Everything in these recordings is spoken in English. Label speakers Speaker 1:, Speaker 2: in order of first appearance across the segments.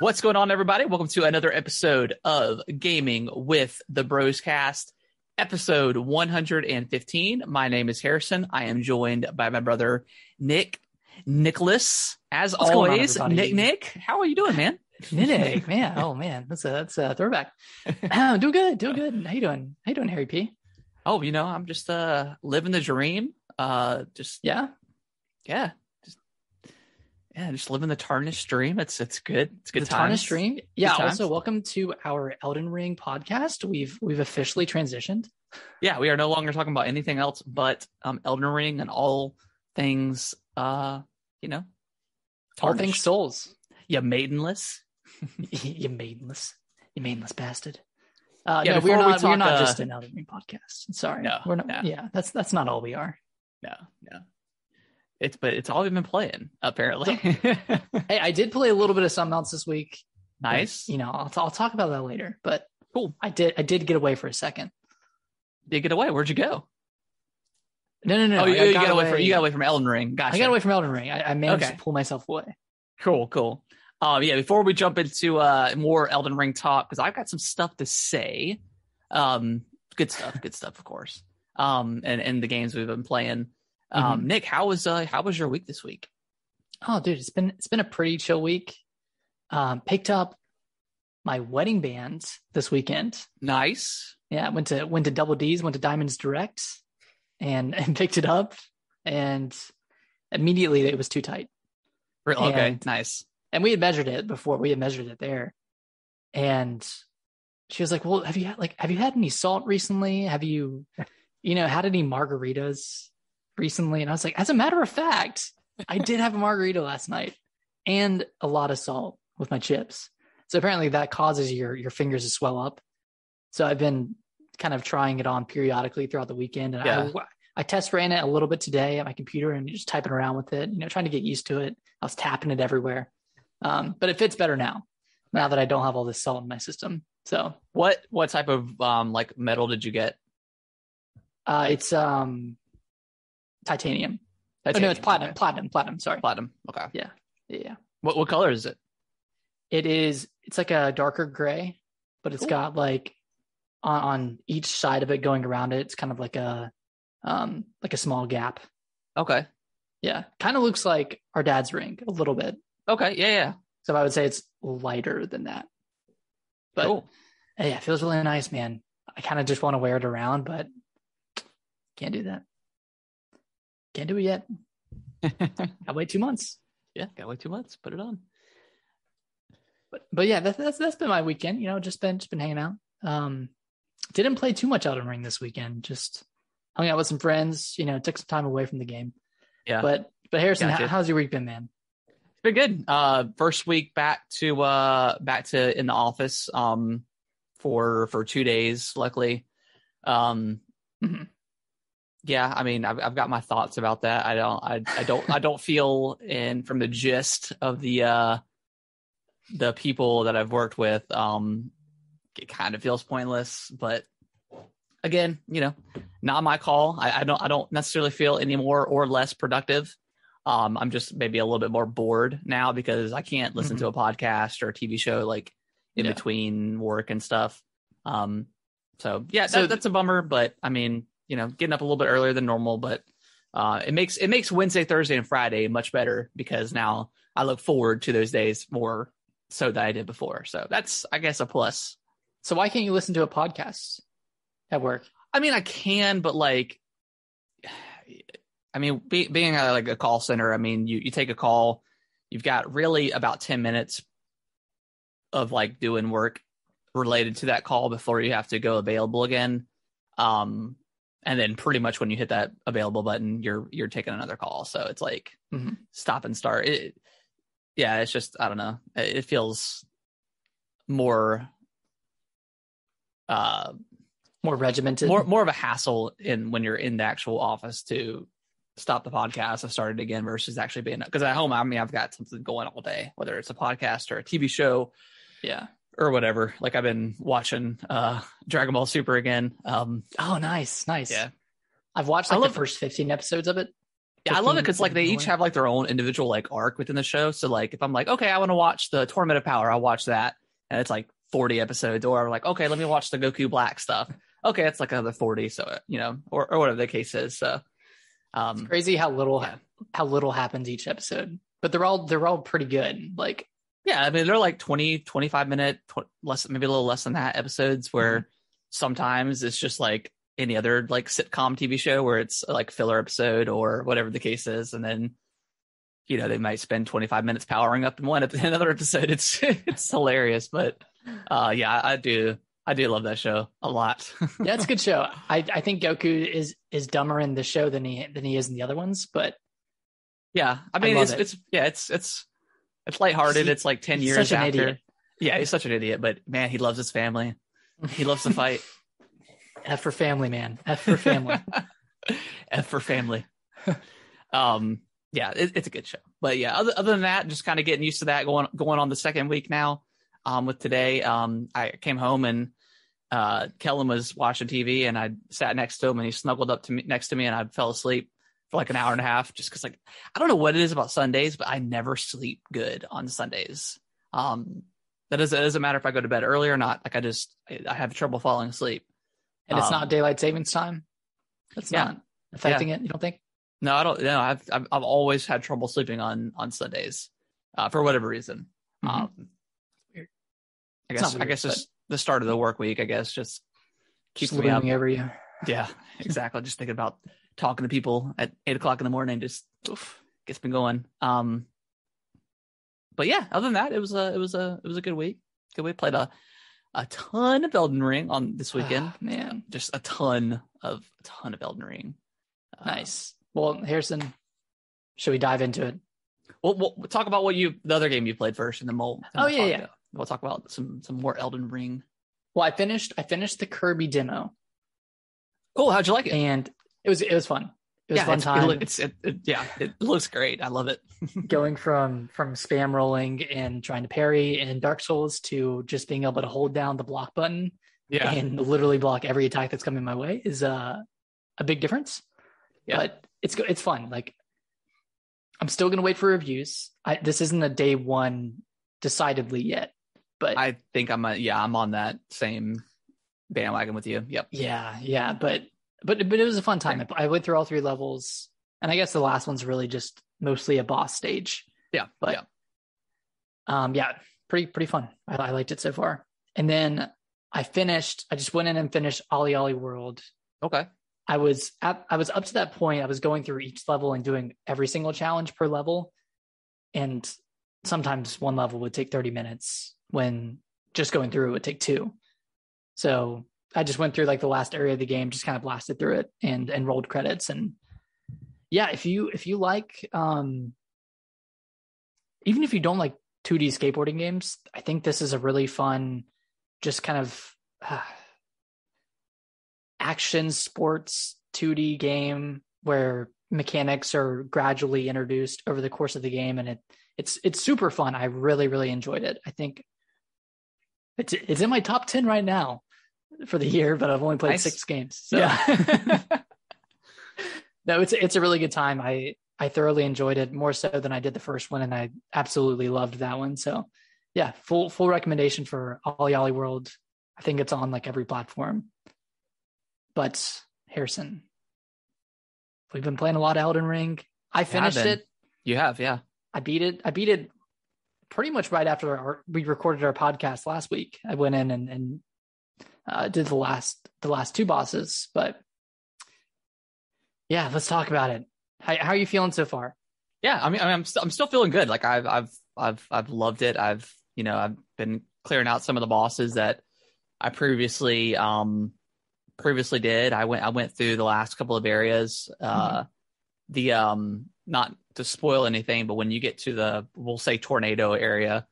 Speaker 1: What's going on, everybody? Welcome to another episode of Gaming with the Bros Cast, episode 115. My name is Harrison. I am joined by my brother, Nicholas. As
Speaker 2: What's
Speaker 1: always,
Speaker 2: going on,
Speaker 1: Nick, how are you doing, man?
Speaker 2: Nick, man. Oh, man. That's a throwback. Doing good. How you doing, Harry P?
Speaker 1: Oh, I'm just living the dream. Just living the tarnished dream. It's good. It's good.
Speaker 2: The tarnished dream. Yeah.
Speaker 1: Good
Speaker 2: also, welcome to our Elden Ring podcast. We've officially transitioned.
Speaker 1: Yeah, we are no longer talking about anything else but Elden Ring and all things. All
Speaker 2: things souls.
Speaker 1: You maidenless.
Speaker 2: you maidenless bastard.
Speaker 1: We're
Speaker 2: not just an Elden Ring podcast. Sorry,
Speaker 1: no,
Speaker 2: we're not.
Speaker 1: No.
Speaker 2: Yeah, that's not all we are.
Speaker 1: No. It's all we've been playing, apparently.
Speaker 2: Hey, I did play a little bit of something else this week.
Speaker 1: Nice.
Speaker 2: But, I'll talk about that later. But
Speaker 1: cool.
Speaker 2: I did get away for a second.
Speaker 1: Did get away? Where'd you go?
Speaker 2: No.
Speaker 1: Oh, you got away from Elden Ring. Gotcha.
Speaker 2: I got away from Elden Ring. I managed to pull myself away.
Speaker 1: Cool. Before we jump into more Elden Ring talk, because I've got some stuff to say. Good stuff, of course. And the games we've been playing. Nick, how was your week this week?
Speaker 2: Oh, dude, it's been a pretty chill week. Picked up my wedding band this weekend.
Speaker 1: Nice.
Speaker 2: Yeah, went to Double D's, went to Diamonds Direct, and picked it up, and immediately it was too tight.
Speaker 1: Okay, nice.
Speaker 2: And we had measured it before. We had measured it there, and she was like, "Well, have you had any salt recently? Have you, had any margaritas recently?" And I was like, as a matter of fact, I did have a margarita last night and a lot of salt with my chips. So apparently that causes your fingers to swell up. So I've been kind of trying it on periodically throughout the weekend. And I test ran it a little bit today at my computer and just typing around with it, trying to get used to it. I was tapping it everywhere. But it fits better now that I don't have all this salt in my system. So
Speaker 1: what type of metal did you get?
Speaker 2: It's titanium. Oh, no, it's platinum. Okay. Platinum. Sorry.
Speaker 1: Platinum. Okay.
Speaker 2: Yeah.
Speaker 1: What color is it?
Speaker 2: It's like a darker gray, but it's got like on each side of it going around it. It's kind of like a small gap.
Speaker 1: Okay.
Speaker 2: Yeah. Kind of looks like our dad's ring a little bit.
Speaker 1: Okay. Yeah.
Speaker 2: So I would say it's lighter than that. But
Speaker 1: cool.
Speaker 2: Yeah, it feels really nice, man. I kind of just want to wear it around, but can't do that. Can't do it yet. I'll wait 2 months.
Speaker 1: Yeah, gotta wait 2 months. Put it on.
Speaker 2: But yeah, that's been my weekend. Just been hanging out. Didn't play too much Elden Ring this weekend. Just hung out with some friends. Took some time away from the game. Yeah. But Harrison, how's your week been, man?
Speaker 1: It's been good. First week back to in the office. For 2 days, luckily.
Speaker 2: Mm-hmm.
Speaker 1: Yeah, I mean, I've got my thoughts about that. I don't feel from the gist of the people that I've worked with, it kind of feels pointless, but again, not my call. I don't necessarily feel any more or less productive. I'm just maybe a little bit more bored now because I can't listen to a podcast or a TV show in between work and stuff. So that's a bummer, but I mean, getting up a little bit earlier than normal, but it makes Wednesday, Thursday, and Friday much better because now I look forward to those days more so than I did before. So that's, I guess, a plus.
Speaker 2: So why can't you listen to a podcast at work?
Speaker 1: I mean, I can, but being a call center, I mean, you take a call, you've got really about 10 minutes of doing work related to that call before you have to go available again. And then pretty much when you hit that available button, you're taking another call. So it's stop and start. It's just, I don't know. It feels more
Speaker 2: regimented,
Speaker 1: more of a hassle when you're in the actual office to stop the podcast and start it again versus actually being, because at home, I mean, I've got something going all day, whether it's a podcast or a TV show.
Speaker 2: Yeah.
Speaker 1: Or whatever. I've been watching Dragon Ball Super again.
Speaker 2: Oh, nice.
Speaker 1: Yeah.
Speaker 2: I've watched the first 15 episodes of it.
Speaker 1: Yeah, I love it because like they
Speaker 2: 15
Speaker 1: each have like their own individual like arc within the show. So like if I'm like, okay, I want to watch the Tournament of Power, I'll watch that, and it's like 40 episodes. Or like, okay, let me watch the Goku Black stuff. Okay, it's like another 40. So or whatever the case is. So
Speaker 2: It's crazy how little happens each episode, but they're all pretty good. Like,
Speaker 1: yeah, I mean they're like 20, 25 minute, less, maybe a little less than that episodes. Where sometimes it's just like any other like sitcom TV show where it's like filler episode or whatever the case is, and then they might spend 25 minutes powering up in another episode. It's hilarious, but yeah, I do love that show a lot.
Speaker 2: Yeah, it's a good show. I think Goku is dumber in the show than he is in the other ones, but
Speaker 1: yeah, I mean it's lighthearted. It's like 10 years
Speaker 2: such an
Speaker 1: after.
Speaker 2: idiot.
Speaker 1: Yeah, he's such an idiot, but man, he loves his family. He loves to fight.
Speaker 2: F for family, man. F for family.
Speaker 1: F for family. Yeah, it's a good show. But yeah, other than that, just kind of getting used to that. Going on the second week now. With today, I came home and Kellen was watching TV, and I sat next to him, and he snuggled up to me next to me, and I fell asleep for like an hour and a half, just because like I don't know what it is about Sundays, but I never sleep good on Sundays. That doesn't matter if I go to bed early or not. Like I have trouble falling asleep.
Speaker 2: And it's not daylight savings time. That's not affecting it. You don't think?
Speaker 1: No, I don't. No, I've always had trouble sleeping on Sundays, for whatever reason.
Speaker 2: Weird.
Speaker 1: I guess just the start of the work week. I guess just keeps
Speaker 2: me
Speaker 1: up
Speaker 2: every year.
Speaker 1: Yeah, exactly. Just thinking about talking to people at 8 o'clock in the morning just gets me going. But yeah, other than that, it was a good week. Good week. Played a ton of Elden Ring on this weekend.
Speaker 2: Man,
Speaker 1: just a ton of Elden Ring.
Speaker 2: Nice. Well, Harrison, should we dive into it?
Speaker 1: We'll talk about the other game you played first, and then we'll talk about some more Elden Ring.
Speaker 2: Well, I finished the Kirby demo.
Speaker 1: Cool. How'd you like it?
Speaker 2: And it was fun. It was a fun time.
Speaker 1: It looks great. I love it.
Speaker 2: Going from spam rolling and trying to parry in Dark Souls to just being able to hold down the block button and literally block every attack that's coming my way is a big difference. Yeah. But it's fun. Like, I'm still going to wait for reviews. This isn't a day one decidedly yet, but
Speaker 1: I think I'm on that same bandwagon with you. Yep.
Speaker 2: Yeah. But it was a fun time. I went through all 3 levels, and I guess the last one's really just mostly a boss stage.
Speaker 1: Yeah.
Speaker 2: But pretty fun. I liked it so far. And then I just went in and finished Ollie Ollie World.
Speaker 1: Okay.
Speaker 2: I was up to that point. I was going through each level and doing every single challenge per level. And sometimes one level would take 30 minutes when just going through it would take 2. So I just went through like the last area of the game, just kind of blasted through it and rolled credits. And yeah, if you like, even if you don't like 2D skateboarding games, I think this is a really fun, just kind of action sports 2D game where mechanics are gradually introduced over the course of the game, and it's super fun. I really, really enjoyed it. I think it's in my top 10 right now for the year, but I've only played 6 games. So. Yeah. No, it's a really good time. I thoroughly enjoyed it, more so than I did the first one, and I absolutely loved that one. So yeah, full recommendation for Ollie Ollie World. I think it's on like every platform. But Harrison, we've been playing a lot of Elden Ring. I finished it.
Speaker 1: You have, yeah.
Speaker 2: I beat it pretty much right after we recorded our podcast last week. I went in and did the last 2 bosses. But yeah, let's talk about it. How are you feeling so far?
Speaker 1: Yeah, I mean, I'm still feeling good. Like I've loved it. I've been clearing out some of the bosses that I previously did. I went through the last couple of areas. Not to spoil anything, but when you get to we'll say tornado area,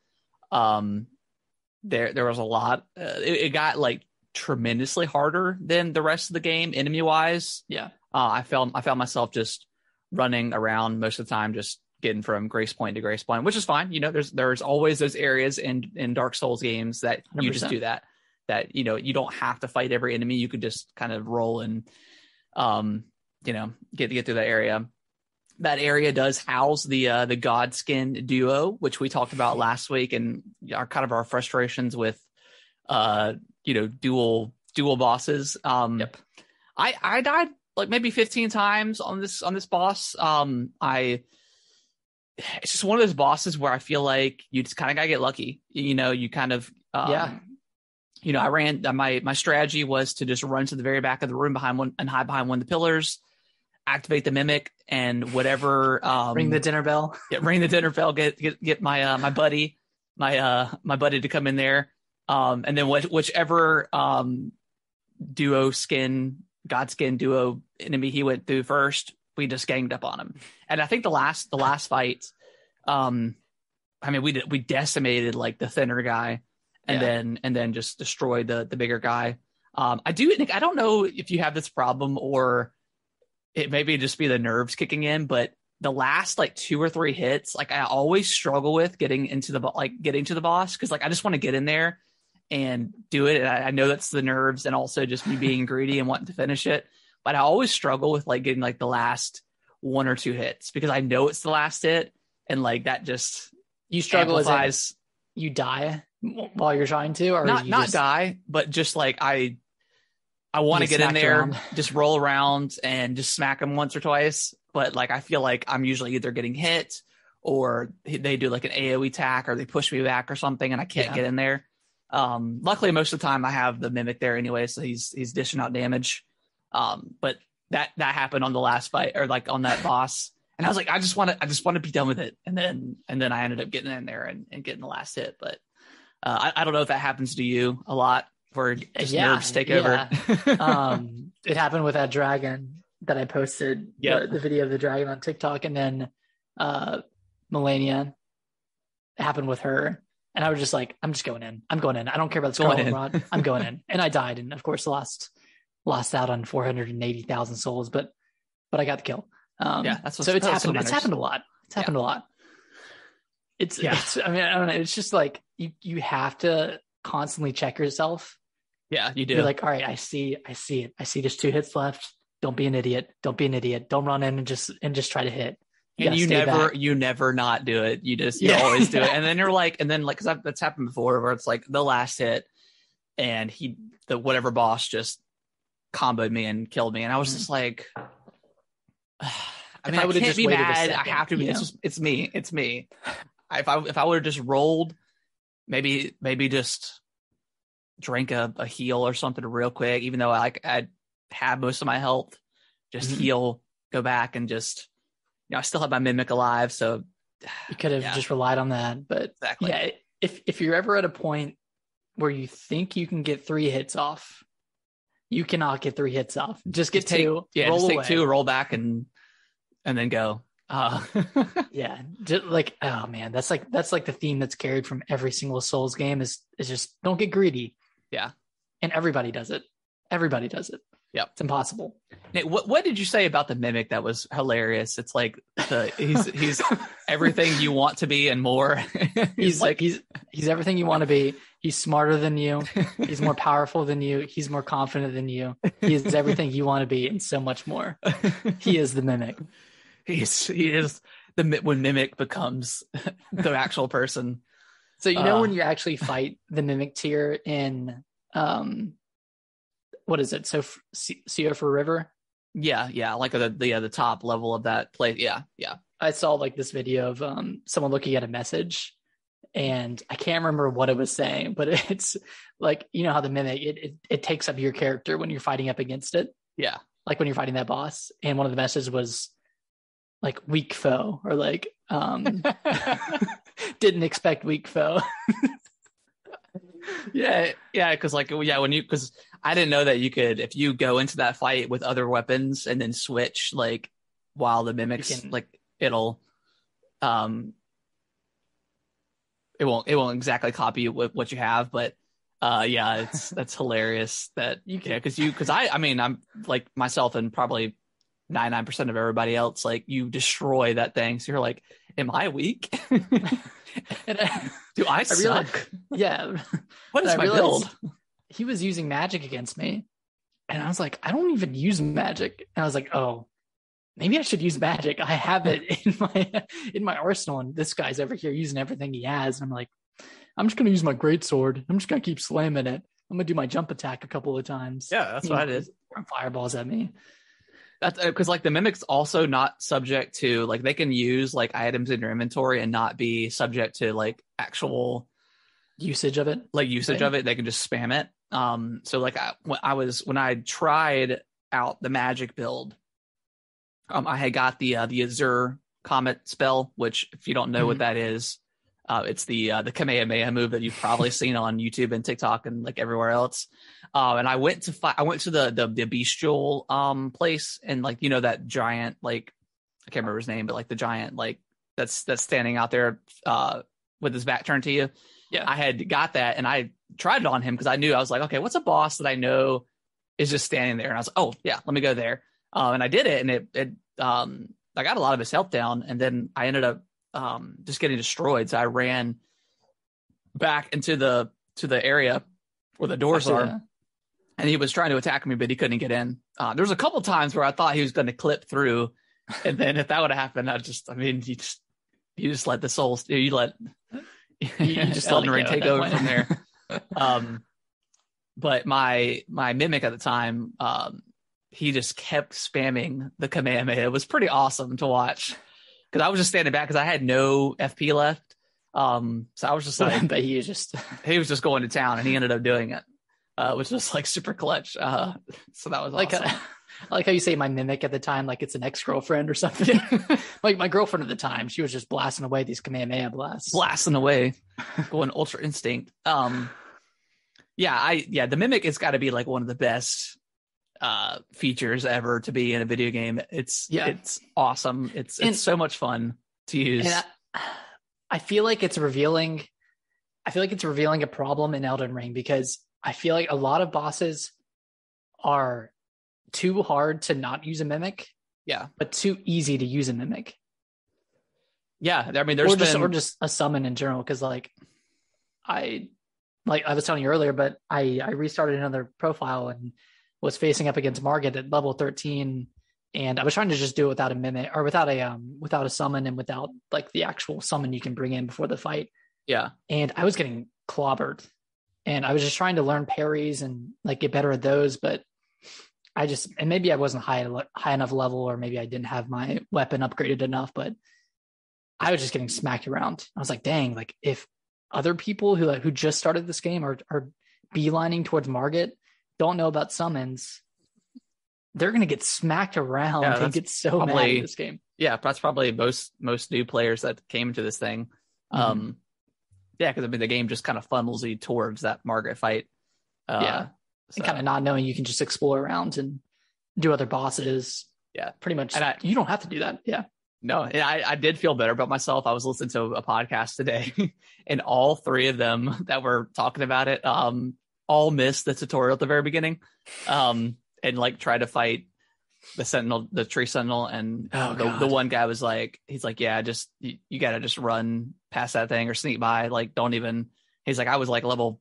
Speaker 1: there was a lot. It got like tremendously harder than the rest of the game, enemy wise.
Speaker 2: Yeah.
Speaker 1: I found myself just running around most of the time, just getting from grace point to grace point, which is fine. There's always those areas in Dark Souls games that 100%. You just do that you don't have to fight every enemy. You could just kind of roll and get through that area. that area does house the Godskin duo, which we talked about last week, and our frustrations with dual bosses.
Speaker 2: Yep.
Speaker 1: I died like maybe 15 times on this boss. It's just one of those bosses where I feel like you just kind of gotta get lucky. You kind of I ran my strategy was to just run to the very back of the room behind one and hide behind one of the pillars, activate the mimic, and whatever
Speaker 2: ring the dinner bell.
Speaker 1: Ring the dinner bell, get my my buddy to come in there. And then whichever Godskin duo enemy he went through first, we just ganged up on him. And I think the last fight, we decimated like the thinner guy, and then just destroyed the bigger guy. I don't know if you have this problem or it maybe just be the nerves kicking in, but the last like 2 or 3 hits, like I always struggle with getting to the boss, because like I just want to get in there and do it. And I know that's the nerves and also just me being greedy and wanting to finish it. But I always struggle with like getting like the last 1 or 2 hits, because I know it's the last hit, and like that just
Speaker 2: you struggle as you die while you're trying to, or
Speaker 1: not die, but just like I want to get in there, just roll around and just smack them once or twice. But like I feel like I'm usually either getting hit or they do like an AoE attack or they push me back or something, and I can't get in there. Luckily, most of the time I have the mimic there anyway, so he's dishing out damage. But that happened on the last fight, or like on that boss, and I was like, I just want to be done with it. And then I ended up getting in there and getting the last hit. But I don't know if that happens to you a lot, where just nerves take over.
Speaker 2: It happened with that dragon that I posted, the video of the dragon on TikTok, and then Melania, it happened with her. And I was just like, I'm just going in. I'm going in. I don't care about the Scarlet Rod. I'm going in. And I died. And of course, lost out on 480,000 souls, but I got the kill. It's happened. It's happened a lot. It's happened a lot. It's, I mean, I don't know. It's just like, you have to constantly check yourself.
Speaker 1: Yeah, you do.
Speaker 2: You're like, all right, I see it. I see there's 2 hits left. Don't be an idiot. Don't be an idiot. Don't run in and just try to hit.
Speaker 1: And you never not do it. You always do it. And then you're like, cause that's happened before, where it's like the last hit and the whatever boss just comboed me and killed me. And I was just like, I would have just be mad. I have to be, it's me. If I would have just rolled, maybe just drink a heal or something real quick, even though I'd have most of my health, just heal, go back and just, I still have my mimic alive, so
Speaker 2: you could have just relied on that. But
Speaker 1: exactly.
Speaker 2: If you're ever at a point where you think you can get 3 hits off, you cannot get 3 hits off. Just get 2.
Speaker 1: Take 2, roll back, and then go.
Speaker 2: Just like, oh man, that's like the theme that's carried from every single Souls game is just don't get greedy.
Speaker 1: Yeah,
Speaker 2: and everybody does it. Yep, it's impossible.
Speaker 1: Nate, what did you say about the mimic that was hilarious? It's like he's everything you want to be and more.
Speaker 2: he's everything you want to be. He's smarter than you. He's more powerful than you. He's more confident than you. He is everything you want to be and so much more. He is the mimic.
Speaker 1: He is when mimic becomes the actual person.
Speaker 2: So when you actually fight the mimic tier in what is it? So Seofor River?
Speaker 1: Yeah, like the top level of that place. Yeah.
Speaker 2: I saw like this video of someone looking at a message, and I can't remember what it was saying, but it's like, how the mimic it takes up your character when you're fighting up against it.
Speaker 1: Yeah,
Speaker 2: like when you're fighting that boss, and one of the messages was like weak foe, or like didn't expect weak foe.
Speaker 1: yeah, because because I didn't know that you could, if you go into that fight with other weapons and then switch like while the mimics it'll it won't exactly copy what you have, but that's hilarious that because I'm like myself and probably 99% of everybody else, like you destroy that thing, so you're like, am I weak? Do I suck? What is my build?
Speaker 2: He was using magic against me, and I was like, I don't even use magic, and I was like, oh, maybe I should use magic. I have it in my arsenal, and this guy's over here using everything he has. And I'm like, I'm just gonna use my greatsword. I'm just gonna keep slamming it. I'm gonna do my jump attack a couple of times.
Speaker 1: Yeah, that's what I did.
Speaker 2: Throwing fireballs at me.
Speaker 1: That's because like the mimic's also not subject to like they can use like items in your inventory and not be subject to like actual
Speaker 2: usage of it.
Speaker 1: Like usage of it, they can just spam it. So like when I tried out the magic build, I had got the Azure Comet spell, which if you don't know what that is, it's the Kamehameha move that you've probably seen on YouTube and TikTok and like everywhere else. And I went to the bestial place, and like that giant, like I can't remember his name, but like the giant like that's standing out there with his back turned to you.
Speaker 2: Yeah,
Speaker 1: I had got that, and I tried it on him because I was like, okay, what's a boss that I know is just standing there? And I was like, oh yeah, let me go there. And I did it, and it I got a lot of his health down, and then I ended up just getting destroyed. So I ran back into the area where the doors are, and he was trying to attack me, but he couldn't get in. There was a couple times where I thought he was going to clip through, and then if that would have happened, you just let the souls, you just Elden Ring take over from there. But my mimic at the time, he just kept spamming the Kamehameha. It was pretty awesome to watch because I was just standing back because I had no FP left. So I was just like,
Speaker 2: but he was just
Speaker 1: going to town, and he ended up doing it, which was like super clutch. So that was
Speaker 2: like
Speaker 1: awesome.
Speaker 2: I like how you say my mimic at the time, like it's an ex-girlfriend or something. Like my girlfriend at the time, she was just blasting away these Kamehameha blasts.
Speaker 1: Blasting away, going Ultra Instinct. The mimic has got to be like one of the best features ever to be in a video game. It's awesome. It's so much fun to use.
Speaker 2: And I feel like it's revealing a problem in Elden Ring because I feel like a lot of bosses are too hard to not use a mimic.
Speaker 1: Yeah.
Speaker 2: But too easy to use a mimic.
Speaker 1: Yeah. I mean,
Speaker 2: or just a summon in general. Cause I was telling you earlier, but I restarted another profile and was facing up against Margit at level 13. And I was trying to just do it without a mimic or without a summon and without like the actual summon you can bring in before the fight.
Speaker 1: Yeah.
Speaker 2: And I was getting clobbered and I was just trying to learn parries and like get better at those. But and maybe I wasn't high enough level, or maybe I didn't have my weapon upgraded enough, but I was just getting smacked around. I was like, dang, like if other people who just started this game are beelining towards Margit, don't know about summons, they're going to get smacked around and get so mad at this game.
Speaker 1: Yeah, that's probably most new players that came into this thing.
Speaker 2: Mm-hmm.
Speaker 1: Because I mean, the game just kind of funnels you towards that Margit fight.
Speaker 2: And kind of not knowing you can just explore around and do other bosses.
Speaker 1: Yeah,
Speaker 2: pretty much. And you don't have to do that. Yeah.
Speaker 1: No, I did feel better about myself. I was listening to a podcast today, and all three of them that were talking about it, all missed the tutorial at the very beginning, and like tried to fight the sentinel, the tree sentinel, and the one guy was like, he's like, yeah, just you gotta just run past that thing or sneak by, like don't even. He's like, I was like level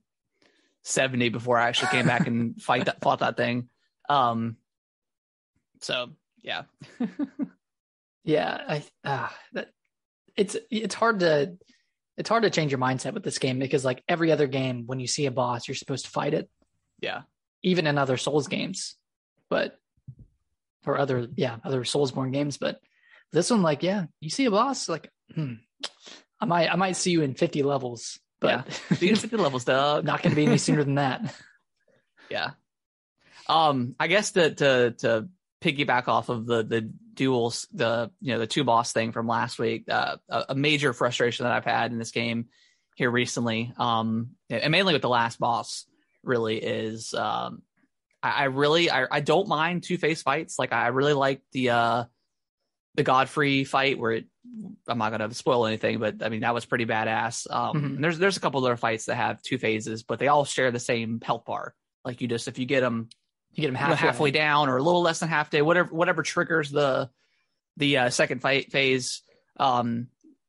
Speaker 1: 70 before I actually came back and fought that thing. So yeah.
Speaker 2: Yeah, it's hard to change your mindset with this game because like every other game, when you see a boss, you're supposed to fight it.
Speaker 1: Yeah. Even
Speaker 2: in other Souls games, or other Soulsborne games, but this one, like, yeah, you see a boss, like, I might see you in 50 levels, but
Speaker 1: see you in 50 levels, dog.
Speaker 2: Not going to be any sooner than that.
Speaker 1: Yeah. I guess to piggyback off of the duels, the two boss thing from last week, a major frustration that I've had in this game here recently, and mainly with the last boss, really is I don't mind two-face fights. Like I really like the Godfrey fight where I'm not gonna spoil anything, but I mean that was pretty badass. And there's a couple other fights that have two phases, but they all share the same health bar. Like if you get them halfway down or a little less than half day, whatever triggers the second fight phase,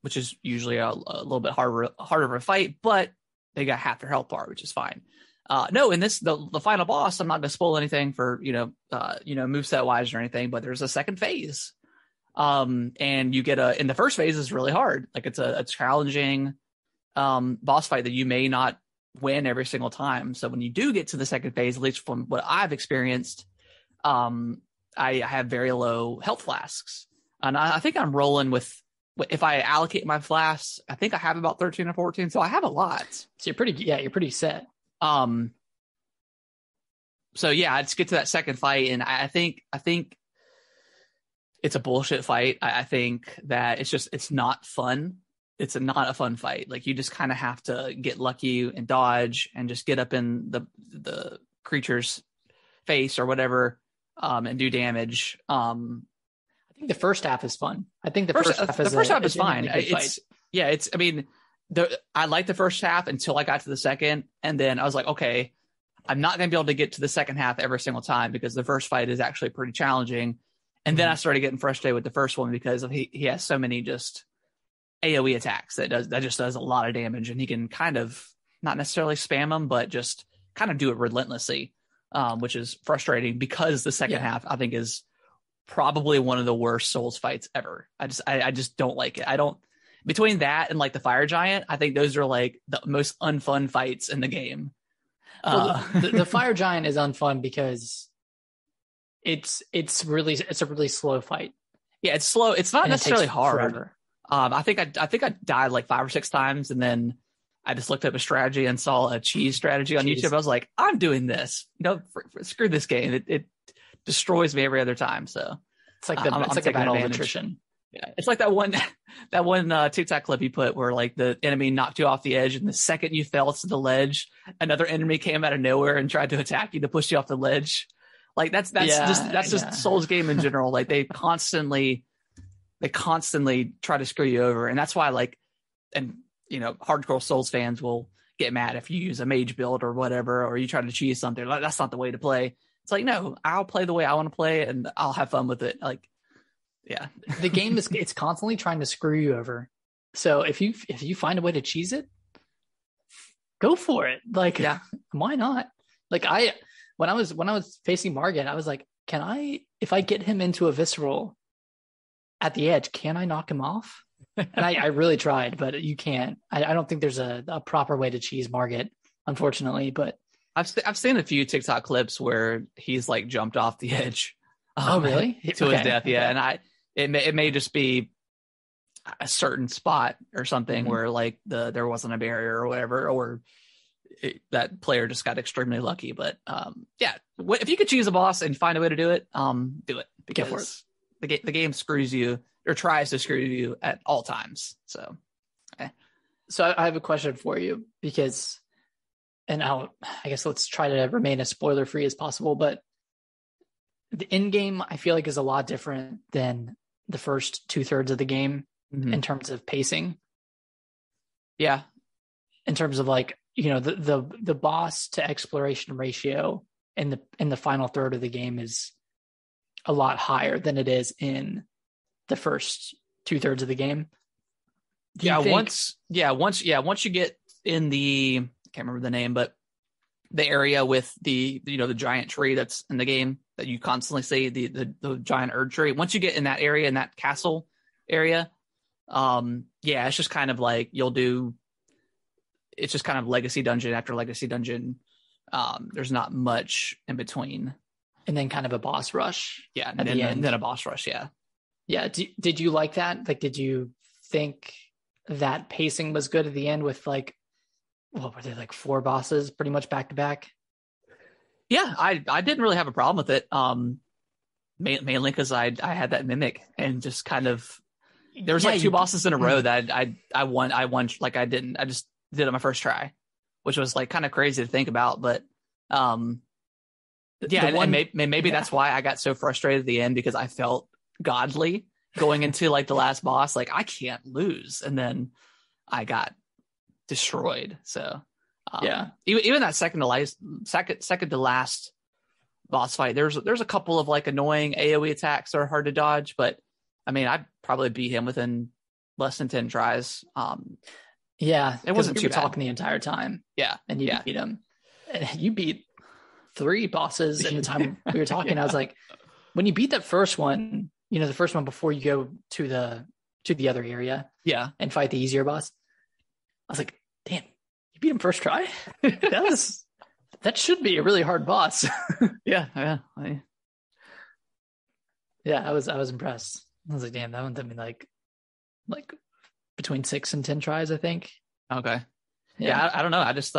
Speaker 1: which is usually a little bit harder of a fight, but they got half their health bar, which is fine. No, in this the final boss, I'm not gonna spoil anything for moveset wise or anything, but there's a second phase, And you get in the first phase is really hard. Like it's a challenging boss fight that you may not win every single time. So when you do get to the second phase, at least from what I've experienced, I have very low health flasks. And I think I'm rolling with, if I allocate my flasks, I think I have about 13 or 14. So I have a lot.
Speaker 2: So you're pretty set.
Speaker 1: So yeah, let's get to that second fight. And I think it's a bullshit fight. I think that it's not fun. It's not a fun fight. Like you just kind of have to get lucky and dodge and just get up in the creature's face or whatever, and do damage. I
Speaker 2: think the first half is fun. I think the
Speaker 1: first half is fine. I mean, I liked the first half until I got to the second, and then I was like, okay, I'm not going to be able to get to the second half every single time because the first fight is actually pretty challenging. And then I started getting frustrated with the first one because he has so many just AoE attacks that just does a lot of damage, and he can kind of not necessarily spam them, but just kind of do it relentlessly, which is frustrating because the second half I think is probably one of the worst Souls fights ever. I just don't like it. I don't, between that and like the Fire Giant, I think those are like the most unfun fights in the game.
Speaker 2: Well, the Fire Giant is unfun because it's a really slow fight.
Speaker 1: Yeah, it's slow. It's not necessarily hard.
Speaker 2: Forever.
Speaker 1: I think I died like 5 or 6 times, and then I just looked up a strategy and saw a cheese strategy on YouTube. I was like, I'm doing this. Screw this game. It destroys me every other time. So
Speaker 2: it's like a battle of attrition.
Speaker 1: Yeah, it's like that one TikTok clip you put where like the enemy knocked you off the edge, and the second you fell to the ledge, another enemy came out of nowhere and tried to attack you to push you off the ledge. Like that's just Souls game in general. Like they constantly try to screw you over, and that's why hardcore Souls fans will get mad if you use a mage build or whatever, or you try to cheese something. Like that's not the way to play. It's like, no, I'll play the way I want to play, and I'll have fun with it. Like. Yeah,
Speaker 2: the game it's constantly trying to screw you over. So if you find a way to cheese it, go for it. Like, yeah, why not? Like when I was facing Margit, I was like, if I get him into a visceral at the edge, can I knock him off? And I really tried, but you can't. I don't think there's a proper way to cheese Margit, unfortunately. But
Speaker 1: I've seen a few TikTok clips where he's like jumped off the edge.
Speaker 2: Oh, really?
Speaker 1: To his death, yeah. And it may just be a certain spot or something where like there wasn't a barrier or whatever, or that player just got extremely lucky. But if you could choose a boss and find a way to do it, do it, because the game screws you or tries to screw you at all times. So
Speaker 2: I have a question for you because, and I guess let's try to remain as spoiler free as possible, but the end game I feel like is a lot different than the first 2/3 of the game in terms of pacing.
Speaker 1: Yeah.
Speaker 2: In terms of like, the boss to exploration ratio in the final third of the game is a lot higher than it is in the first 2/3 of the game.
Speaker 1: Once you get in I can't remember the name, but the area with the giant tree that's in the game that you constantly see, the giant Erd tree. Once you get in that area, in that castle area, it's just kind of like it's just kind of legacy dungeon after legacy dungeon. There's not much in between.
Speaker 2: And then kind of a boss rush.
Speaker 1: Yeah. And then a boss rush. Yeah.
Speaker 2: Yeah. Did you like that? Like, did you think that pacing was good at the end with like, what were there, like 4 bosses pretty much back to back?
Speaker 1: Yeah, I didn't really have a problem with it. Mainly because I had that mimic and just kind of there was like 2 bosses in a row that I won like I just did it my first try, which was like kind of crazy to think about. But maybe that's why I got so frustrated at the end, because I felt godly going into like the last boss, like I can't lose, and then I got destroyed. So even that second to last boss fight, there's a couple of like annoying AoE attacks that are hard to dodge, but I mean I'd probably beat him within less than 10 tries. It wasn't too bad.
Speaker 2: Talking the entire time, and you beat him. You beat 3 bosses in the time we were talking. I was like, when you beat that first one, the first one before you go to the other area
Speaker 1: Yeah.
Speaker 2: and fight the easier boss. I was like, damn, you beat him first try? That should be a really hard boss.
Speaker 1: Yeah.
Speaker 2: Yeah, I was impressed. I was like, damn, that one took me like between 6 and 10 tries, I think.
Speaker 1: Okay. Yeah, I don't know. I just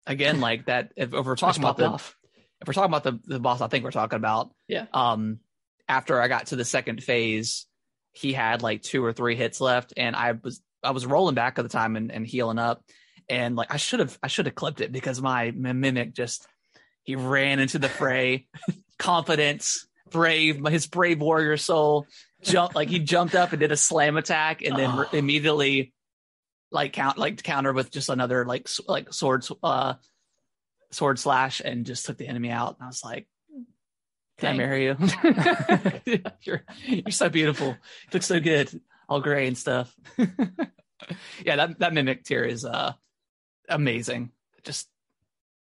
Speaker 1: again, like that, if we're talking about the boss I think we're talking about,
Speaker 2: yeah.
Speaker 1: After I got to the second phase, he had like 2 or 3 hits left, and I was rolling back at the time and healing up, and like I should have clipped it, because my mimic he ran into the fray, confidence, brave, his brave warrior soul he jumped up and did a slam attack, and then immediately counter with just another sword slash, and just took the enemy out. And I was like, can I marry you? you're so beautiful. You look so good, all gray and stuff. Yeah, that mimic tier is amazing.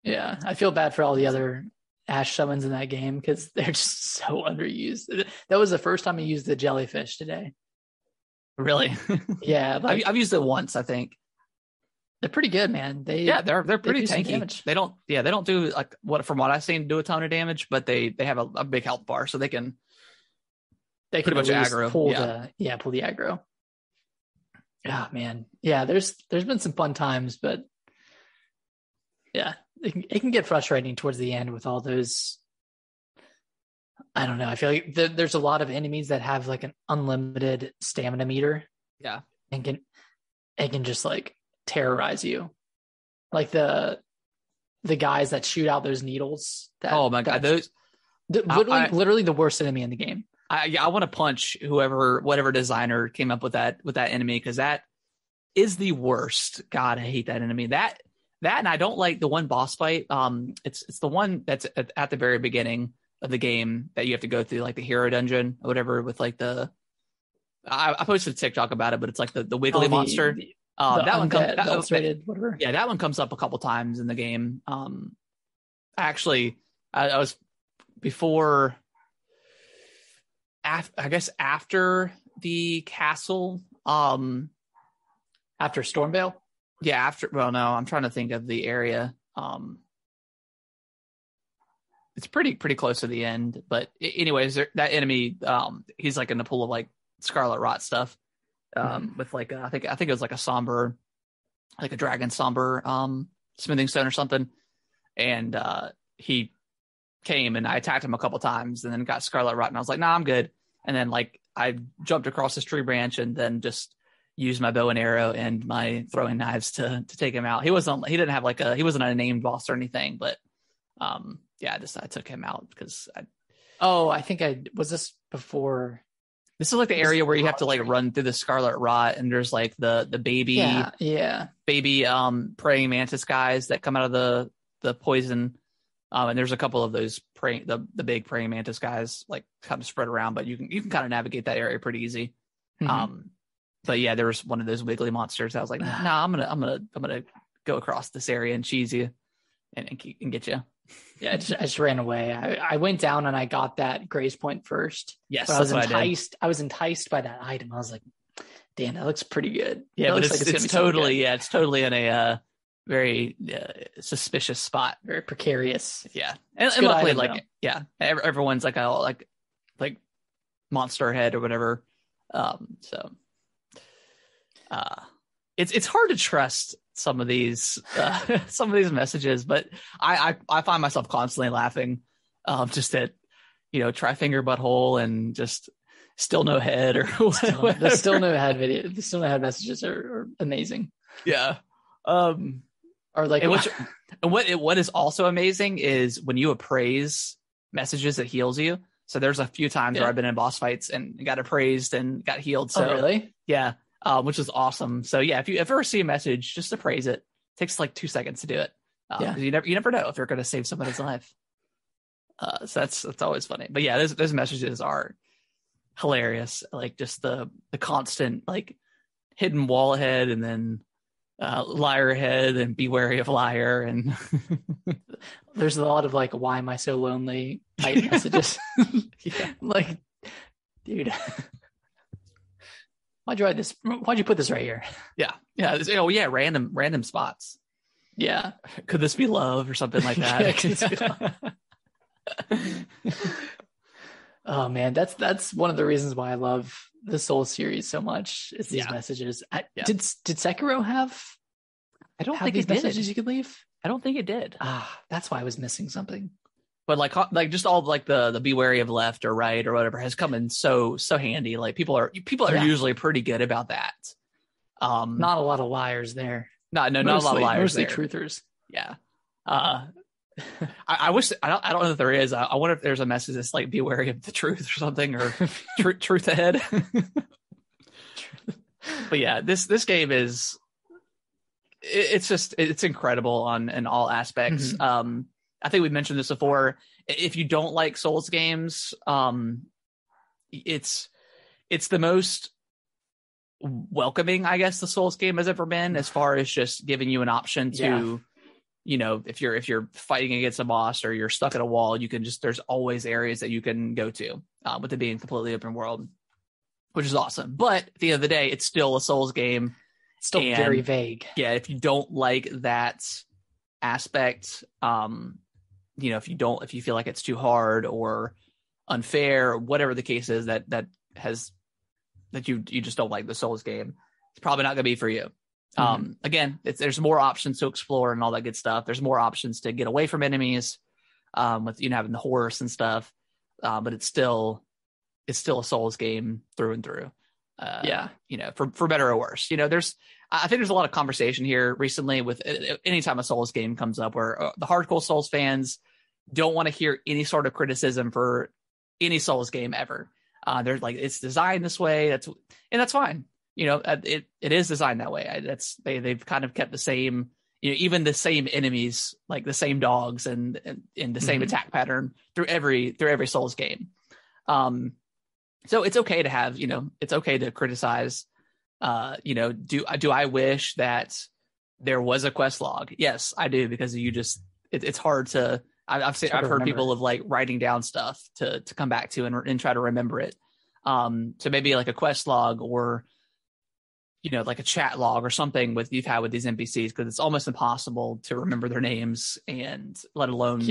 Speaker 2: Yeah, I feel bad for all the other Ash summons in that game, because they're just so underused. That was the first time I used the jellyfish today.
Speaker 1: Really?
Speaker 2: Yeah,
Speaker 1: I've used it once, I think.
Speaker 2: They're pretty good, man.
Speaker 1: They're pretty tanky.
Speaker 2: Damage.
Speaker 1: They don't do from what I've seen, do a ton of damage, but they have a big health bar, so they can pretty much aggro.
Speaker 2: Pull the aggro. Yeah, man. Yeah, there's been some fun times, but yeah, it can get frustrating towards the end with all those. I don't know. I feel like there's a lot of enemies that have like an unlimited stamina meter.
Speaker 1: Yeah,
Speaker 2: and can just like terrorize you, like the guys that shoot out those needles.
Speaker 1: Oh my god, those
Speaker 2: literally the worst enemy in the game.
Speaker 1: I want to punch whatever designer came up with that enemy, because that is the worst. God, I hate that enemy. That and I don't like the one boss fight. It's the one that's at the very beginning of the game that you have to go through, like the hero dungeon or whatever, with like I posted a TikTok about it, but it's like the wiggly monster. That one comes whatever. Yeah, that one comes up a couple times in the game. Actually, I was before. I guess after the castle, after
Speaker 2: Stormvale.
Speaker 1: Yeah, no, I'm trying to think of the area. It's pretty close to the end, but anyways, that enemy, he's like in the pool of like scarlet rot stuff, with like I think it was like a somber, like a dragon somber, smithing stone or something, and he came and I attacked him a couple times and then got scarlet rot, and I was like, nah, I'm good. And then like I jumped across this tree branch and then just used my bow and arrow and my throwing knives to take him out. He wasn't a named boss or anything, but I took him out because
Speaker 2: I think was this before.
Speaker 1: This is like the area where you have to like run through the scarlet rot, and there's like the baby baby praying mantis guys that come out of the poison. And there's a couple of those the big praying mantis guys like kind of spread around, but you can kind of navigate that area pretty easy. Mm-hmm. But yeah, there was one of those wiggly monsters. I was like, nah, I'm gonna go across this area and cheese you and get you.
Speaker 2: Yeah, I just ran away. I went down and I got that grace point first.
Speaker 1: Yes,
Speaker 2: but I was enticed by that item. I was like, damn, that looks pretty good.
Speaker 1: Yeah, but it's totally in a very suspicious spot,
Speaker 2: very precarious.
Speaker 1: Yeah, and luckily, everyone's like like monster head or whatever. It's hard to trust some of these messages, but I find myself constantly laughing, just at try finger butthole and just still no head or whatever.
Speaker 2: The still no head video, the still no head messages are amazing.
Speaker 1: Yeah.
Speaker 2: Or like
Speaker 1: what is also amazing is when you appraise messages that heals you. So there's a few times where I've been in boss fights and got appraised and got healed. So
Speaker 2: really?
Speaker 1: Yeah. Which is awesome. So yeah, if you ever see a message, just appraise it. It takes like 2 seconds to do it. You never know if you're going to save somebody's life. So that's always funny. But yeah, those messages are hilarious. Like just the constant like hidden wall ahead and then liar ahead and be wary of liar, and
Speaker 2: there's a lot of like, why am I so lonely type messages.
Speaker 1: Yeah.
Speaker 2: Like dude. Why'd you put this right here?
Speaker 1: Yeah. Oh yeah, random spots.
Speaker 2: Yeah.
Speaker 1: Could this be love or something like that?
Speaker 2: Oh man, that's one of the reasons why I love the Soul series so much. Is these messages. Did Sekiro have?
Speaker 1: I don't think
Speaker 2: these
Speaker 1: it did.
Speaker 2: Messages you could leave.
Speaker 1: I don't think it did.
Speaker 2: That's why I was missing something.
Speaker 1: But like just all like the be wary of left or right or whatever has come in so handy. Like people are usually pretty good about that.
Speaker 2: Not a lot of liars there.
Speaker 1: Not a lot of liars.
Speaker 2: Mostly
Speaker 1: there.
Speaker 2: truthers.
Speaker 1: Yeah. I wish I don't know if there is. I wonder if there's a message that's like be wary of the truth or something or truth ahead. But yeah, this game is it's incredible in all aspects. Mm-hmm. I think we mentioned this before. If you don't like Souls games, it's the most welcoming, I guess, the Souls game has ever been, as far as just giving you an option to, if you're fighting against a boss or you're stuck at a wall, you can there's always areas that you can go to, with it being completely open world, which is awesome. But at the end of the day, it's still a Souls game.
Speaker 2: It's still very vague.
Speaker 1: Yeah. If you don't like that aspect, if you feel like it's too hard or unfair or whatever the case is that you just don't like the Souls game, it's probably not going to be for you. Again, there's more options to explore and all that good stuff. There's more options to get away from enemies, with having the horse and stuff. But it's still a Souls game through and through. For better or worse. I think there's a lot of conversation here recently with anytime a Souls game comes up where the hardcore Souls fans don't want to hear any sort of criticism for any Souls game ever. They're like, it's designed this way. That's fine. It is designed that way. They've kind of kept the same, even the same enemies, like the same dogs and the same attack pattern through every Souls game. So it's okay to have, it's okay to criticize. Do I wish that there was a quest log? Yes, I do, because it's hard to. I've heard people of like writing down stuff to come back to and try to remember it. So maybe like a quest log or, like a chat log or something you've had with these NPCs, because it's almost impossible to remember their names and let alone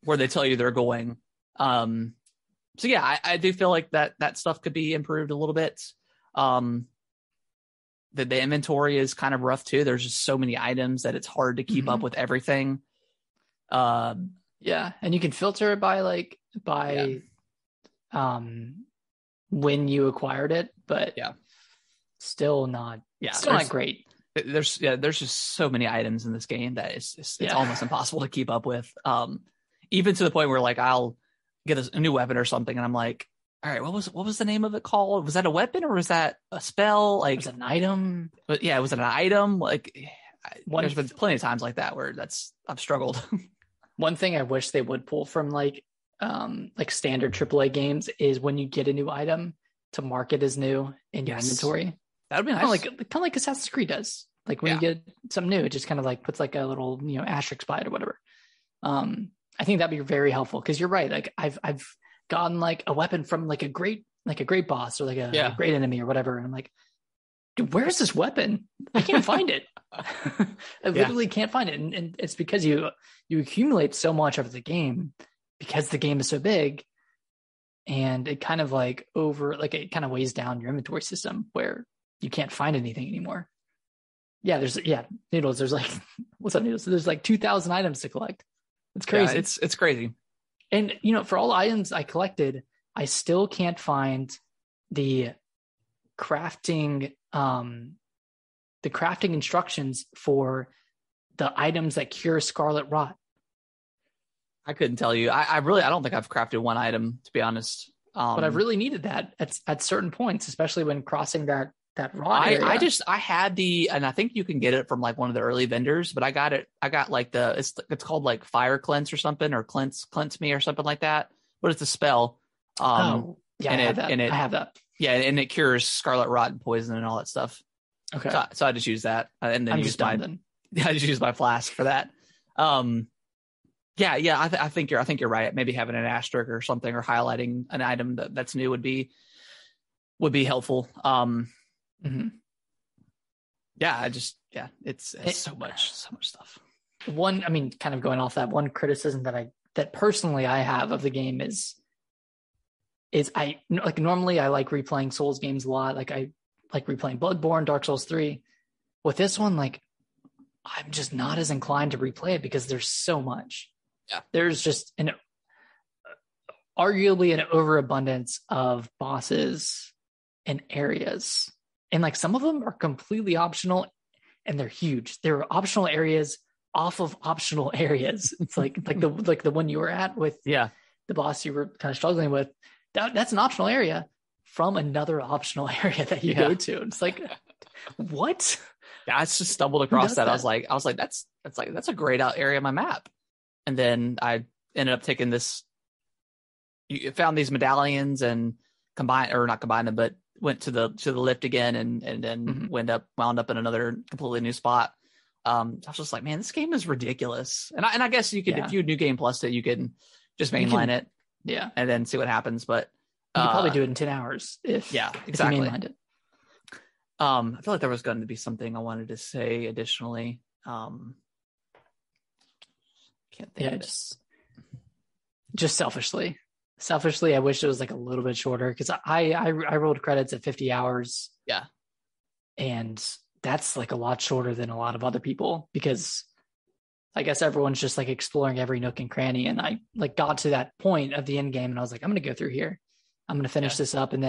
Speaker 1: where they tell you they're going. So yeah, I do feel like that stuff could be improved a little bit. The inventory is kind of rough too. There's just so many items that it's hard to keep up with everything. And you can filter it by when you acquired it, but still not not great. There's just so many items in this game that it's almost impossible to keep up with. Even to the point where like I'll get a new weapon or something and I'm like, all right, what was the name of it called? Was that a weapon or was that a spell? Like, it was an item. But yeah, was it an item? Like, there's been plenty of times like that where I've struggled. One thing I wish they would pull from like standard AAA games is when you get a new item to mark it as new in your inventory. That would be nice. Kind of like Assassin's Creed does. Like when you get something new, it just kind of like puts like a little asterisk by it or whatever. I think that'd be very helpful, because you're right. Like I've gotten like a weapon from like a great boss or like a great enemy or whatever, and I'm like, dude, where's this weapon? I can't find it. I literally can't find it, and it's because you accumulate so much of the game because the game is so big, and it kind of it kind of weighs down your inventory system where you can't find anything anymore. Noodles. There's like, what's up, Noodles? There's like 2,000 items to collect. It's crazy. Yeah, it's crazy. And for all the items I collected, I still can't find the crafting instructions for the items that cure scarlet rot. I couldn't tell you. I don't think I've crafted one item, to be honest. But I've really needed that at certain points, especially when crossing that rot area. I had and I think you can get it from like one of the early vendors, but I got like it's called like fire cleanse or something, or cleanse me or something like that. But it's a spell. I have that. Yeah, and it cures scarlet rot and poison and all that stuff. Okay. So I just use that, and then I just use my flask for that. I think you're right. Maybe having an asterisk or something, or highlighting an item that's new would be would be helpful.
Speaker 2: Mm-hmm.
Speaker 1: Yeah, it's so much stuff.
Speaker 2: Kind of going off that, one criticism that personally I have of the game is I like, normally I like replaying Souls games a lot. Like I like replaying Bloodborne, Dark Souls 3. With this one, like I'm just not as inclined to replay it because there's so much.
Speaker 1: Yeah.
Speaker 2: There's just arguably an overabundance of bosses and areas. And like some of them are completely optional and they're huge. They're optional areas off of optional areas. It's like the one you were at with the boss you were kind of struggling with. That's an optional area from another optional area that you go to. It's like, what?
Speaker 1: Yeah, I just stumbled across that. I was like, that's a grayed out area of my map. And then I ended up taking this. You found these medallions and not combined them, but went to the lift again and then wound up in another completely new spot. I was just like, man, this game is ridiculous. And I guess you could, if you New Game Plus it, you can just mainline it.
Speaker 2: Yeah.
Speaker 1: And then see what happens. But
Speaker 2: you could probably do it in 10 hours if you mainlined it.
Speaker 1: I feel like there was going to be something I wanted to say additionally. Can't think of it.
Speaker 2: Just selfishly, I wish it was like a little bit shorter because I rolled credits at 50 hours.
Speaker 1: Yeah.
Speaker 2: And that's like a lot shorter than a lot of other people because I guess everyone's just like exploring every nook and cranny. And I like got to that point of the end game and I was like, I'm going to go through here. I'm going to finish this up and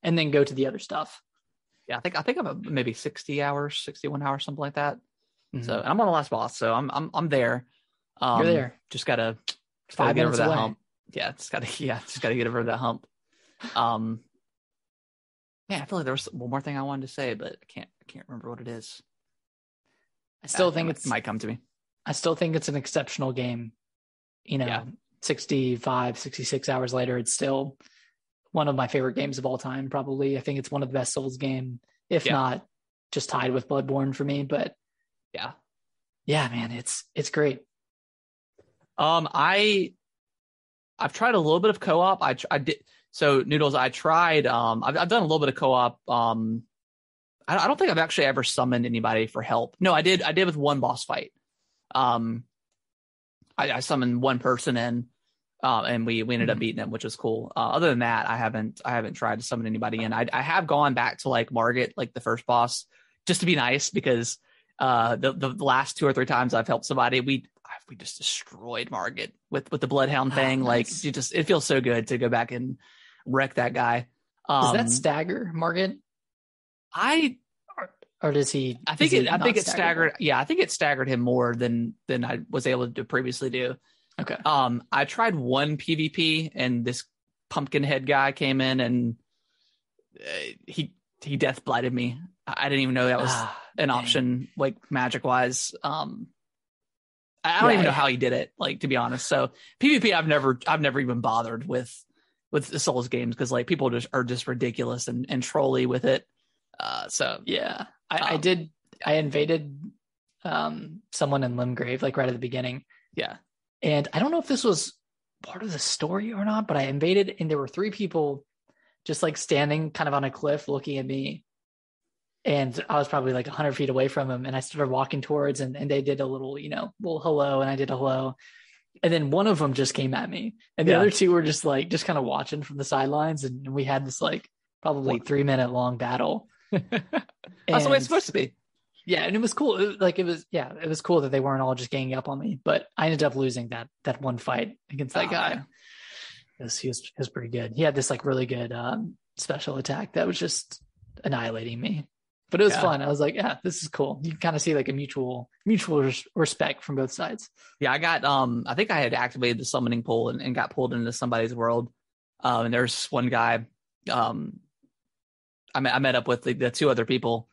Speaker 2: then go to the other stuff.
Speaker 1: Yeah. I think I'm maybe 60 hours, 61 hours, something like that. Mm-hmm. So, and I'm on the last boss. So I'm there.
Speaker 2: You're there.
Speaker 1: Just gotta
Speaker 2: 5
Speaker 1: get
Speaker 2: minutes
Speaker 1: over that
Speaker 2: away.
Speaker 1: hump. Yeah. Just gotta get over that hump. Yeah, I feel like there was one more thing I wanted to say, but I can't remember what it is.
Speaker 2: I still think
Speaker 1: it might come to me.
Speaker 2: I still think it's an exceptional game. 65, 66 hours later, it's still one of my favorite games of all time, probably. I think it's one of the best Souls game, if not just tied with Bloodborne for me. But yeah, man, it's great.
Speaker 1: I've tried a little bit of co-op. I did. So Noodles, I tried. I've done a little bit of co-op. I don't think I've actually ever summoned anybody for help. No, I did with one boss fight. I summoned one person in, and we ended up beating him, which was cool. Other than that, I haven't tried to summon anybody in. I have gone back to like Margit, like the first boss, just to be nice because the last 2 or 3 times I've helped somebody, we just destroyed Margit with the Bloodhound thing.
Speaker 2: Nice.
Speaker 1: Like it feels so good to go back and wreck that guy.
Speaker 2: Does that stagger Margit? Or does he?
Speaker 1: I think it staggered. Yeah, I think it staggered him more than I was able to previously do.
Speaker 2: Okay.
Speaker 1: I tried one PvP and this pumpkin head guy came in and he death blighted me. I didn't even know that was an option, like magic wise. I don't even know how he did it, like, to be honest. So PvP, I've never even bothered with the Souls games because like people are just ridiculous and trolly with it. So yeah,
Speaker 2: I invaded someone in Limgrave like right at the beginning.
Speaker 1: Yeah,
Speaker 2: and I don't know if this was part of the story or not, but I invaded and there were 3 people just like standing kind of on a cliff looking at me. And I was probably like 100 feet away from him. And I started walking towards and they did a little hello. And I did a hello. And then one of them just came at me. And the other 2 were just kind of watching from the sidelines. And we had this like probably 3-minute long battle.
Speaker 1: That's the way it's supposed to be.
Speaker 2: Yeah. And it was cool. It was cool that they weren't all just ganging up on me. But I ended up losing that one fight against that guy. He was pretty good. He had this like really good special attack that was just annihilating me. But it was fun. I was like, yeah, this is cool. You can kind of see like a mutual respect from both sides.
Speaker 1: Yeah, I got I think I had activated the summoning pool and got pulled into somebody's world. And there's one guy I met up with the 2 other people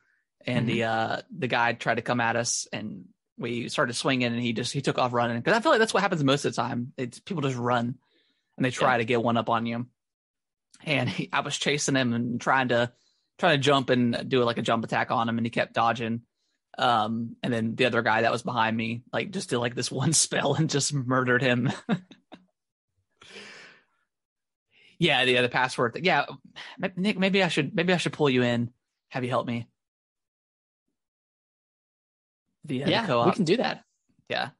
Speaker 1: and the guy tried to come at us and we started swinging and he took off running because I feel like that's what happens most of the time. It's people just run and they try to get one up on you. And I was chasing him and trying to jump and do like a jump attack on him and he kept dodging. And then the other guy that was behind me, like just did like this one spell and just murdered him. Yeah, the password. Yeah, Nick, maybe I should pull you in, have you help me. The
Speaker 2: Yeah, we
Speaker 1: co-op.
Speaker 2: can do that.
Speaker 1: Yeah.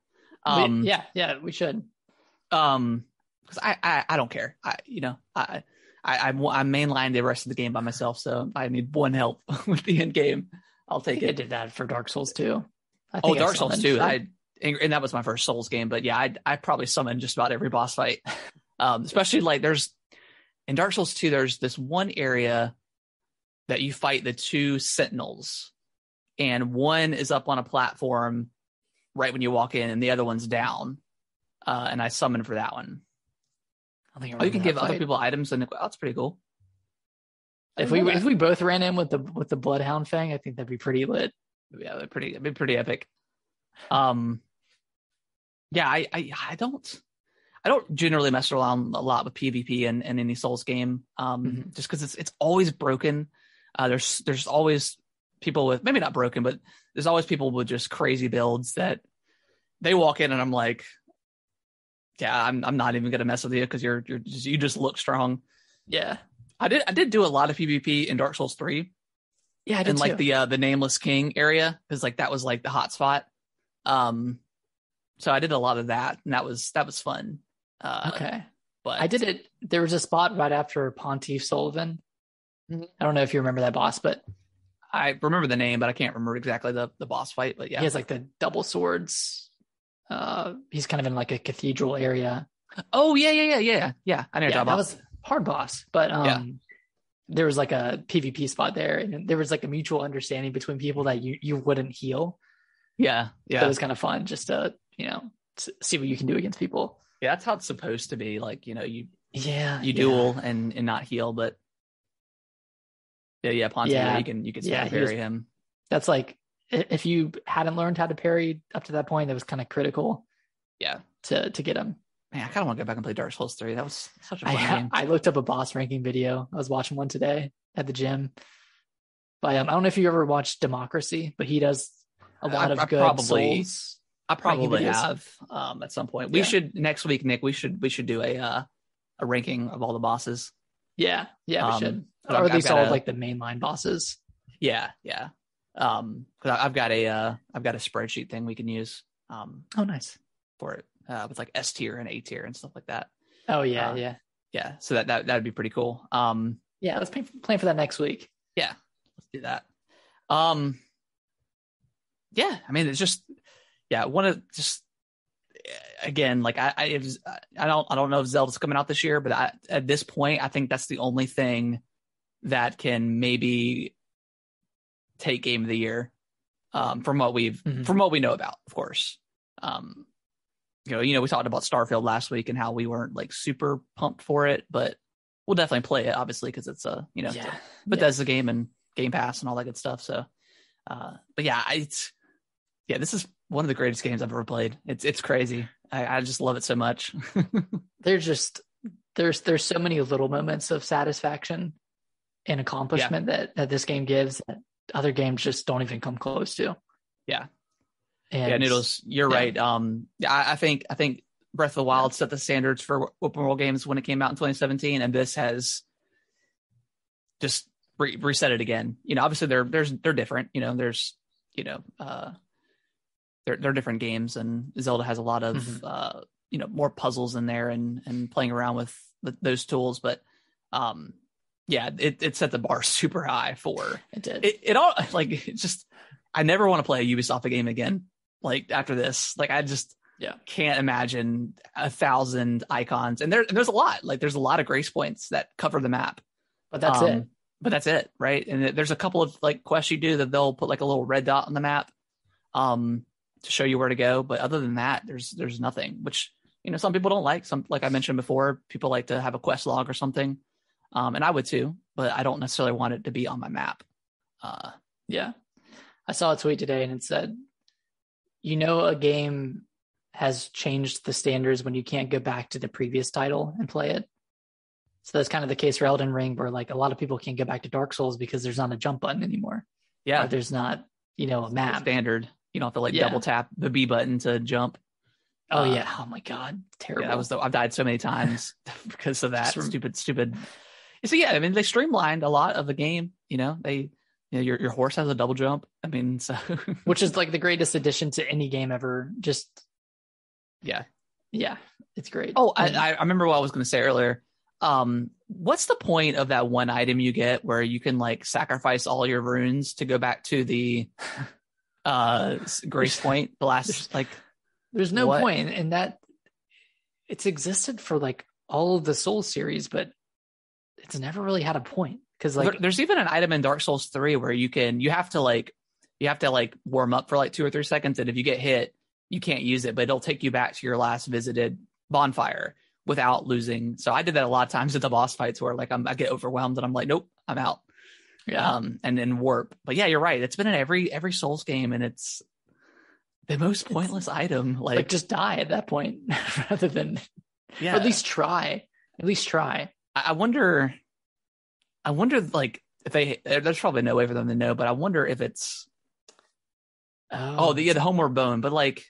Speaker 2: Yeah, we should.
Speaker 1: Because I don't care. I mainline the rest of the game by myself, so I need one help with the end game. I'll take it.
Speaker 2: I did that for Dark Souls too.
Speaker 1: Dark Souls 2. And that was my first Souls game, but yeah, I probably summoned just about every boss fight. Especially like in Dark Souls 2, there's this one area that you fight the two sentinels, and one is up on a platform right when you walk in, and the other one's down. And I summoned for that one. You can give other people items, and that's pretty cool.
Speaker 2: If we both ran in with the Bloodhound Fang, I think that'd be pretty lit.
Speaker 1: Yeah, it'd be pretty epic. Yeah, I don't generally mess around a lot with PvP in any Souls game, just because it's always broken. There's always people with, maybe not broken, but there's always people with just crazy builds that they walk in and I'm like, yeah, I'm not even gonna mess with you because you just look strong.
Speaker 2: Yeah,
Speaker 1: I did do a lot of PvP in Dark Souls 3.
Speaker 2: Yeah, I did
Speaker 1: in
Speaker 2: too.
Speaker 1: like the Nameless King area, because like that was like the hot spot. So I did a lot of that, and that was fun.
Speaker 2: Okay,
Speaker 1: but
Speaker 2: I did it. There was a spot right after Pontiff Sullivan. I don't know if you remember that boss, but
Speaker 1: I remember the name, but I can't remember exactly the boss fight. But yeah,
Speaker 2: he has like the double swords. He's kind of in like a cathedral area.
Speaker 1: Oh yeah. I know you're talking about.
Speaker 2: That was hard boss, but there was like a PvP spot there, and there was like a mutual understanding between people that you wouldn't heal.
Speaker 1: Yeah.
Speaker 2: So it was kind of fun just to see what you can do against people.
Speaker 1: Yeah, that's how it's supposed to be. Like you duel and not heal, but Ponte, you can still parry him.
Speaker 2: That's like, if you hadn't learned how to parry up to that point, that was kind of critical.
Speaker 1: Yeah,
Speaker 2: to get him.
Speaker 1: Man, I kind of want to go back and play Dark Souls 3. That was such a fun game.
Speaker 2: I looked up a boss ranking video. I was watching one today at the gym. But I don't know if you ever watched Democracy, but he does a lot of good Souls.
Speaker 1: I probably have at some point. We should next week, Nick. We should do a ranking of all the bosses.
Speaker 2: Yeah, we should, or at least all of like the mainline bosses.
Speaker 1: Yeah. Because I've got a spreadsheet thing we can use.
Speaker 2: Oh, nice.
Speaker 1: For it, with like S tier and A tier and stuff like that.
Speaker 2: Oh yeah.
Speaker 1: So that'd be pretty cool.
Speaker 2: Let's plan for that next week.
Speaker 1: Yeah, let's do that. Yeah, I mean, it's just, I want to just, again, like I don't know if Zelda's coming out this year, but at this point, I think that's the only thing that can maybe take Game of the Year, from what we know about, of course. We talked about Starfield last week and how we weren't like super pumped for it, but we'll definitely play it, obviously, because it's a Bethesda game and Game Pass and all that good stuff. So, but this is one of the greatest games I've ever played. It's crazy. I just love it so much.
Speaker 2: There's so many little moments of satisfaction and accomplishment that this game gives that other games just don't even come close to.
Speaker 1: Yeah. And Noodles, you're right. I think Breath of the Wild set the standards for open world games when it came out in 2017, and this has just reset it again. Obviously they're different. They're different games, and Zelda has a lot of more puzzles in there and playing around with those tools. But it set the bar super high for
Speaker 2: it. Did
Speaker 1: it all? Like, it's just, I never want to play a Ubisoft game again. Like, after this, like, I just can't imagine 1,000 icons, and there's a lot. Like, there's a lot of grace points that cover the map,
Speaker 2: but that's it.
Speaker 1: But that's it, right? And there's a couple of like quests you do that they'll put like a little red dot on the map, to show you where to go. But other than that, there's nothing. Which some people don't like. Some, like I mentioned before, people like to have a quest log or something, and I would too. But I don't necessarily want it to be on my map.
Speaker 2: I saw a tweet today and it said, a game has changed the standards when you can't go back to the previous title and play it. So that's kind of the case for Elden Ring, where like a lot of people can't go back to Dark Souls because there's not a jump button anymore. Yeah. Or there's not, a map.
Speaker 1: Standard. You don't have to double tap the B button to jump.
Speaker 2: Oh yeah. Oh my God. Terrible.
Speaker 1: Yeah, I've died so many times because of that stupid. So yeah, I mean, they streamlined a lot of the game. Your horse has a double jump. I mean, so
Speaker 2: which is like the greatest addition to any game ever. Just
Speaker 1: yeah,
Speaker 2: it's great.
Speaker 1: Oh, I remember what I was going to say earlier. What's the point of that one item you get where you can like sacrifice all your runes to go back to the grace point? The last
Speaker 2: there's no point in that. It's existed for like all of the Souls series, but it's never really had a point because like
Speaker 1: there's even an item in Dark Souls 3 where you have to warm up for like 2 or 3 seconds, and if you get hit, you can't use it, but it'll take you back to your last visited bonfire without losing. So I did that a lot of times at the boss fights where like I get overwhelmed and I'm like, nope, I'm out.
Speaker 2: Yeah.
Speaker 1: And then warp. But yeah, you're right. It's been in every Souls game, and it's the most pointless item.
Speaker 2: Like just die at that point rather than or at least try.
Speaker 1: I wonder like if there's probably no way for them to know, but I wonder if it's the homeward bone, but like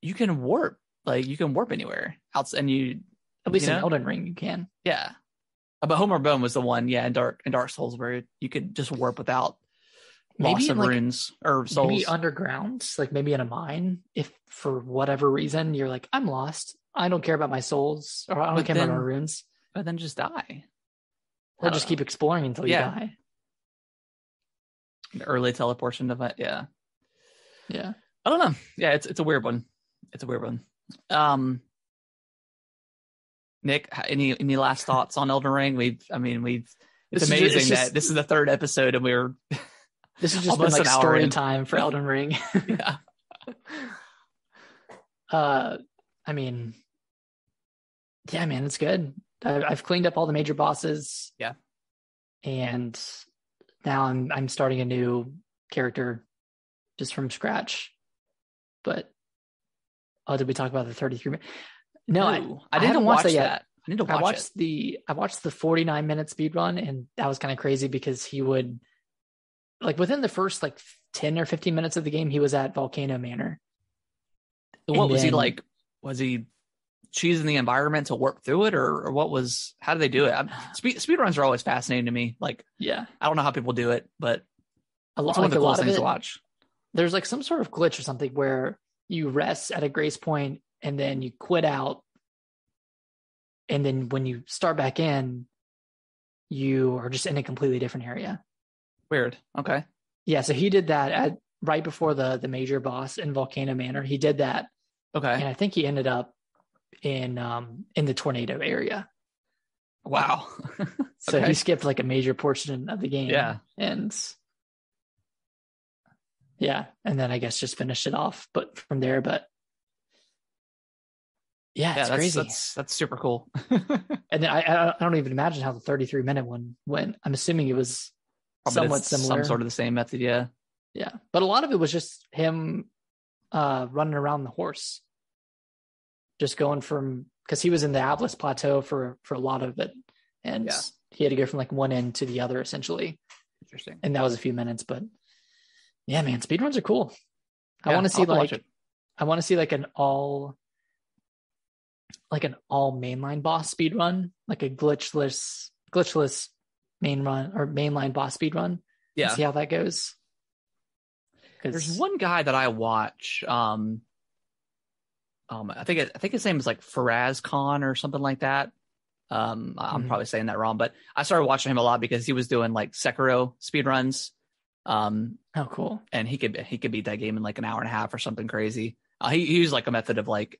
Speaker 1: you can warp anywhere else, and you
Speaker 2: at least in Elden Ring you can.
Speaker 1: Yeah. But homeward bone was the one, in Dark Souls where you could just warp without loss of runes or souls.
Speaker 2: Maybe underground, like maybe in a mine, if for whatever reason you're like, I'm lost, I don't care about my souls, or I don't care about my runes.
Speaker 1: But then just die.
Speaker 2: Or just keep exploring until you die.
Speaker 1: The early teleportation event,
Speaker 2: yeah.
Speaker 1: I don't know. Yeah, it's a weird one. Nick, any last thoughts on Elden Ring? It's amazing that this is the 3rd episode and
Speaker 2: this has just been like story time for Elden Ring.
Speaker 1: Yeah.
Speaker 2: Man, it's good. I've cleaned up all the major bosses.
Speaker 1: Yeah.
Speaker 2: And now I'm starting a new character just from scratch. But did we talk about the 33 minutes? No, I didn't watch that yet.
Speaker 1: I need to watch it.
Speaker 2: I watched the 49-minute speed run, and that was kind of crazy because he would like within the first like 10 or 15 minutes of the game, he was at Volcano Manor.
Speaker 1: What was he like? Was he choosing the environment to work through it, or what was? How do they do it? Speed runs are always fascinating to me. Like, I don't know how people do it, but it's one of the coolest things to watch.
Speaker 2: There's like some sort of glitch or something where you rest at a grace point and then you quit out, and then when you start back in, you are just in a completely different area.
Speaker 1: Weird. Okay.
Speaker 2: Yeah, so he did that right before the major boss in Volcano Manor. He did that.
Speaker 1: Okay.
Speaker 2: And I think he ended up in the tornado area.
Speaker 1: Wow.
Speaker 2: So he skipped like a major portion of the game.
Speaker 1: Yeah.
Speaker 2: And then I guess just finished it off from there. But it's crazy.
Speaker 1: That's super cool.
Speaker 2: And then I don't even imagine how the 33-minute one went. I'm assuming it was somewhat similar.
Speaker 1: Some sort of the same method, yeah.
Speaker 2: Yeah. But a lot of it was just him running around the horse. Just going because he was in the Atlas Plateau for a lot of it. And he had to go from like one end to the other, essentially.
Speaker 1: Interesting.
Speaker 2: And that was a few minutes, but yeah, man, speedruns are cool. I want to see like an all mainline boss speedrun, like a glitchless main run or mainline boss speedrun.
Speaker 1: Yeah.
Speaker 2: See how that goes.
Speaker 1: There's one guy that I watch. I think his name is like Faraz Khan or something like that. I'm probably saying that wrong, but I started watching him a lot because he was doing like Sekiro speedruns.
Speaker 2: Oh, cool.
Speaker 1: And he could beat that game in like an hour and a half or something crazy. He used like a method of like,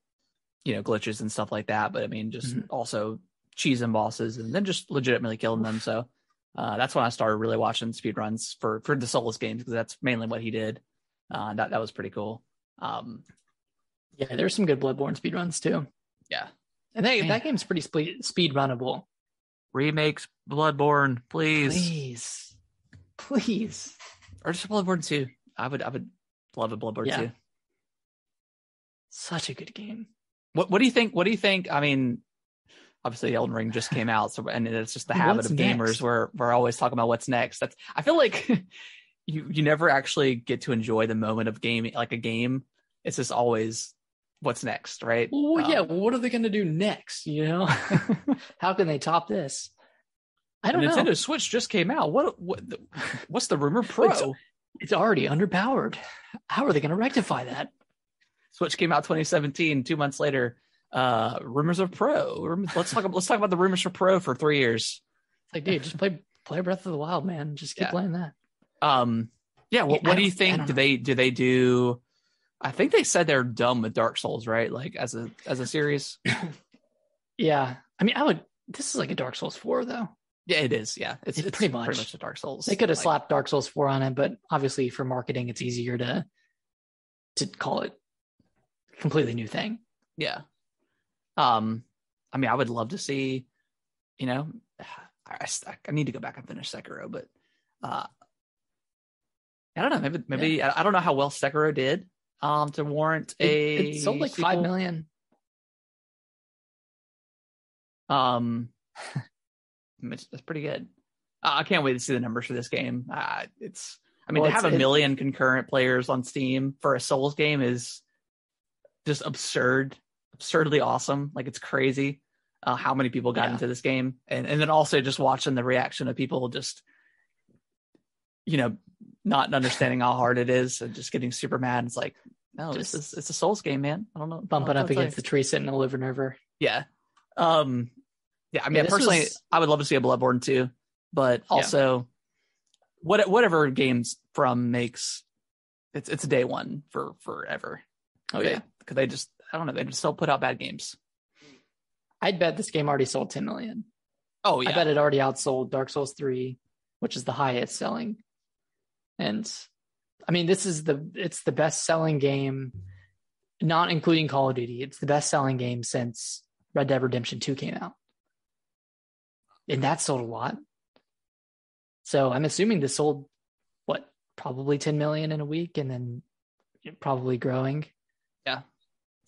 Speaker 1: glitches and stuff like that. But I mean, just also cheesing bosses and then just legitimately killing them. So that's when I started really watching speedruns for the Souls games, because that's mainly what he did. That was pretty cool.
Speaker 2: Yeah, there's some good Bloodborne speedruns too.
Speaker 1: Yeah.
Speaker 2: And that game's pretty speed runnable.
Speaker 1: Remakes Bloodborne, please. Or just Bloodborne 2. I would love a Bloodborne 2.
Speaker 2: Such a good game.
Speaker 1: What do you think? I mean, obviously Elden Ring just came out, and it's just the habit of gamers where we're always talking about what's next. I feel like you never actually get to enjoy the moment of gaming, like a game. It's just always what's next, right?
Speaker 2: Well, yeah. Well, what are they going to do next? You know, how can they top this? I don't know.
Speaker 1: Nintendo Switch just came out. What's the rumor? Pro.
Speaker 2: It's already underpowered. How are they going to rectify that?
Speaker 1: Switch came out 2017. 2 months later, rumors of Pro. Let's talk about the rumors for Pro for 3 years.
Speaker 2: It's like, dude, just play Breath of the Wild, man. Just keep playing that.
Speaker 1: Yeah. What do you think? Do they do? I think they said they're done with Dark Souls, right? Like as a series.
Speaker 2: Yeah, I mean, This is like a Dark Souls 4, though.
Speaker 1: Yeah, it is. Yeah, it's
Speaker 2: pretty much
Speaker 1: a Dark Souls.
Speaker 2: They could have slapped Dark Souls 4 on it, but obviously for marketing, it's easier to call it a completely new thing.
Speaker 1: Yeah. I mean, I would love to see. You know, I need to go back and finish Sekiro, but I don't know. Maybe I don't know how well Sekiro did to warrant
Speaker 2: it sold like
Speaker 1: sequel.
Speaker 2: 5 million.
Speaker 1: That's pretty good. I can't wait to see the numbers for this game. To have 1 million concurrent players on Steam for a Souls game is just absurdly awesome. Like, it's crazy how many people got into this game, and then also just watching the reaction of people just, not understanding how hard it is and just getting super mad. It's like, no, it's a Souls game, man. I don't know.
Speaker 2: Bumping up against the tree sitting over and over.
Speaker 1: Yeah. Yeah, I mean, personally, I would love to see a Bloodborne too, but also, whatever games From makes, it's a day one for forever.
Speaker 2: Oh yeah,
Speaker 1: because they just still put out bad games.
Speaker 2: I'd bet this game already sold 10 million.
Speaker 1: Oh yeah,
Speaker 2: I bet it already outsold Dark Souls 3, which is the highest selling. And I mean, it's the best selling game, not including Call of Duty. It's the best selling game since Red Dead Redemption 2 came out. And that sold a lot. So I'm assuming this sold, probably 10 million in a week, and then probably growing.
Speaker 1: Yeah,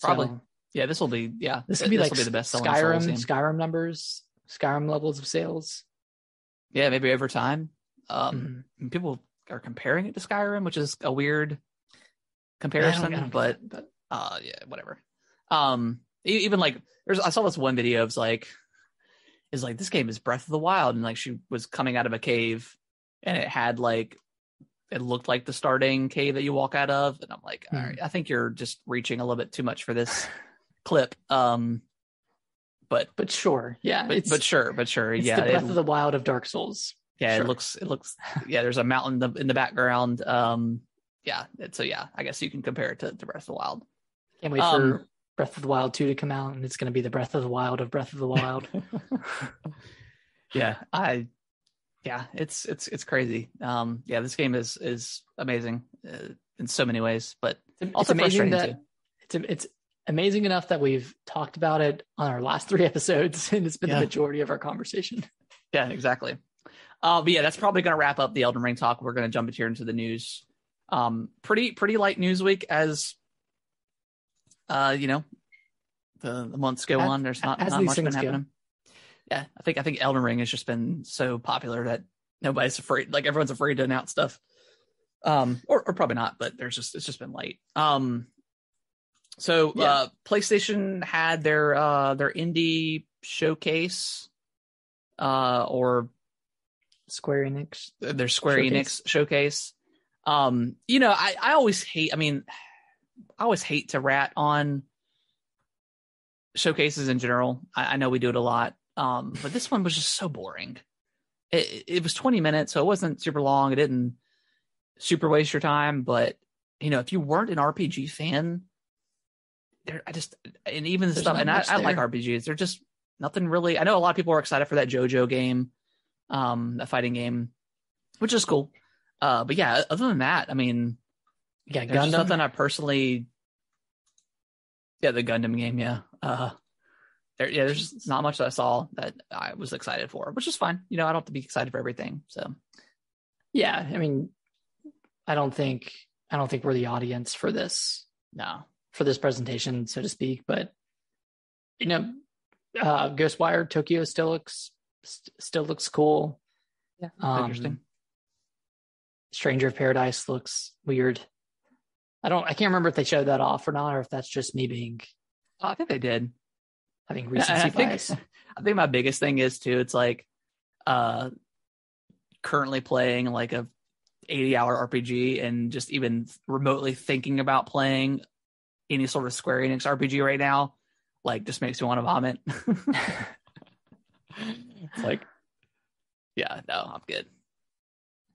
Speaker 1: probably.
Speaker 2: So,
Speaker 1: yeah, this will be the best selling
Speaker 2: Skyrim numbers, Skyrim levels of sales.
Speaker 1: Yeah, maybe over time. People are comparing it to Skyrim, which is a weird comparison, but whatever. Even like I saw this one video of this game is Breath of the Wild, and like she was coming out of a cave, and it looked like the starting cave that you walk out of, and I'm like, all right, I think you're just reaching a little bit too much for this clip. But sure, yeah, but sure,
Speaker 2: it's
Speaker 1: yeah,
Speaker 2: the Breath of the Wild of Dark Souls.
Speaker 1: Yeah,
Speaker 2: sure.
Speaker 1: It looks. Yeah, there's a mountain in the background. Yeah, so yeah, I guess you can compare it to Breath of the Wild.
Speaker 2: Can't wait for Breath of the Wild 2 to come out, and it's going to be the Breath of the Wild of Breath of the Wild. It's crazy. This game is amazing in so many ways, but also amazing
Speaker 1: frustrating too.
Speaker 2: It's amazing enough that we've talked about it on our last 3 episodes, and it's been the majority of our conversation.
Speaker 1: Yeah, exactly. But yeah, that's probably going to wrap up the Elden Ring talk. We're going to jump into the news. Pretty light news week as the months go on. There's not much been happening. Yeah, I think Elden Ring has just been so popular that nobody's afraid. Like, everyone's afraid to announce stuff. Or probably not, but it's just been light. PlayStation had their indie showcase, or
Speaker 2: Square Enix.
Speaker 1: Their Square Enix showcase. I always hate. I mean, I always hate to rat on showcases in general. I know we do it a lot. But this one was just so boring. It was 20 minutes, so it wasn't super long. It didn't super waste your time. But if you weren't an RPG fan, I like RPGs. They're just nothing really. I know a lot of people are excited for that JoJo game, a fighting game, which is cool. But yeah, other than that, I mean, there's just nothing I personally. Yeah, the Gundam game. Yeah. There's just not much that I saw that I was excited for, which is fine. I don't have to be excited for everything. So,
Speaker 2: yeah, I mean, I don't think we're the audience for this.
Speaker 1: No,
Speaker 2: for this presentation, so to speak. But Ghostwire Tokyo still looks cool.
Speaker 1: Yeah, interesting.
Speaker 2: Stranger of Paradise looks weird. I can't remember if they showed that off or not, or if that's just me being
Speaker 1: I think they did.
Speaker 2: having
Speaker 1: And
Speaker 2: recency
Speaker 1: I think
Speaker 2: bias.
Speaker 1: I think my biggest thing is too. It's like currently playing like a 80-hour RPG and just even remotely thinking about playing any sort of Square Enix RPG right now, like just makes me want to vomit. It's like, yeah, no, I'm good.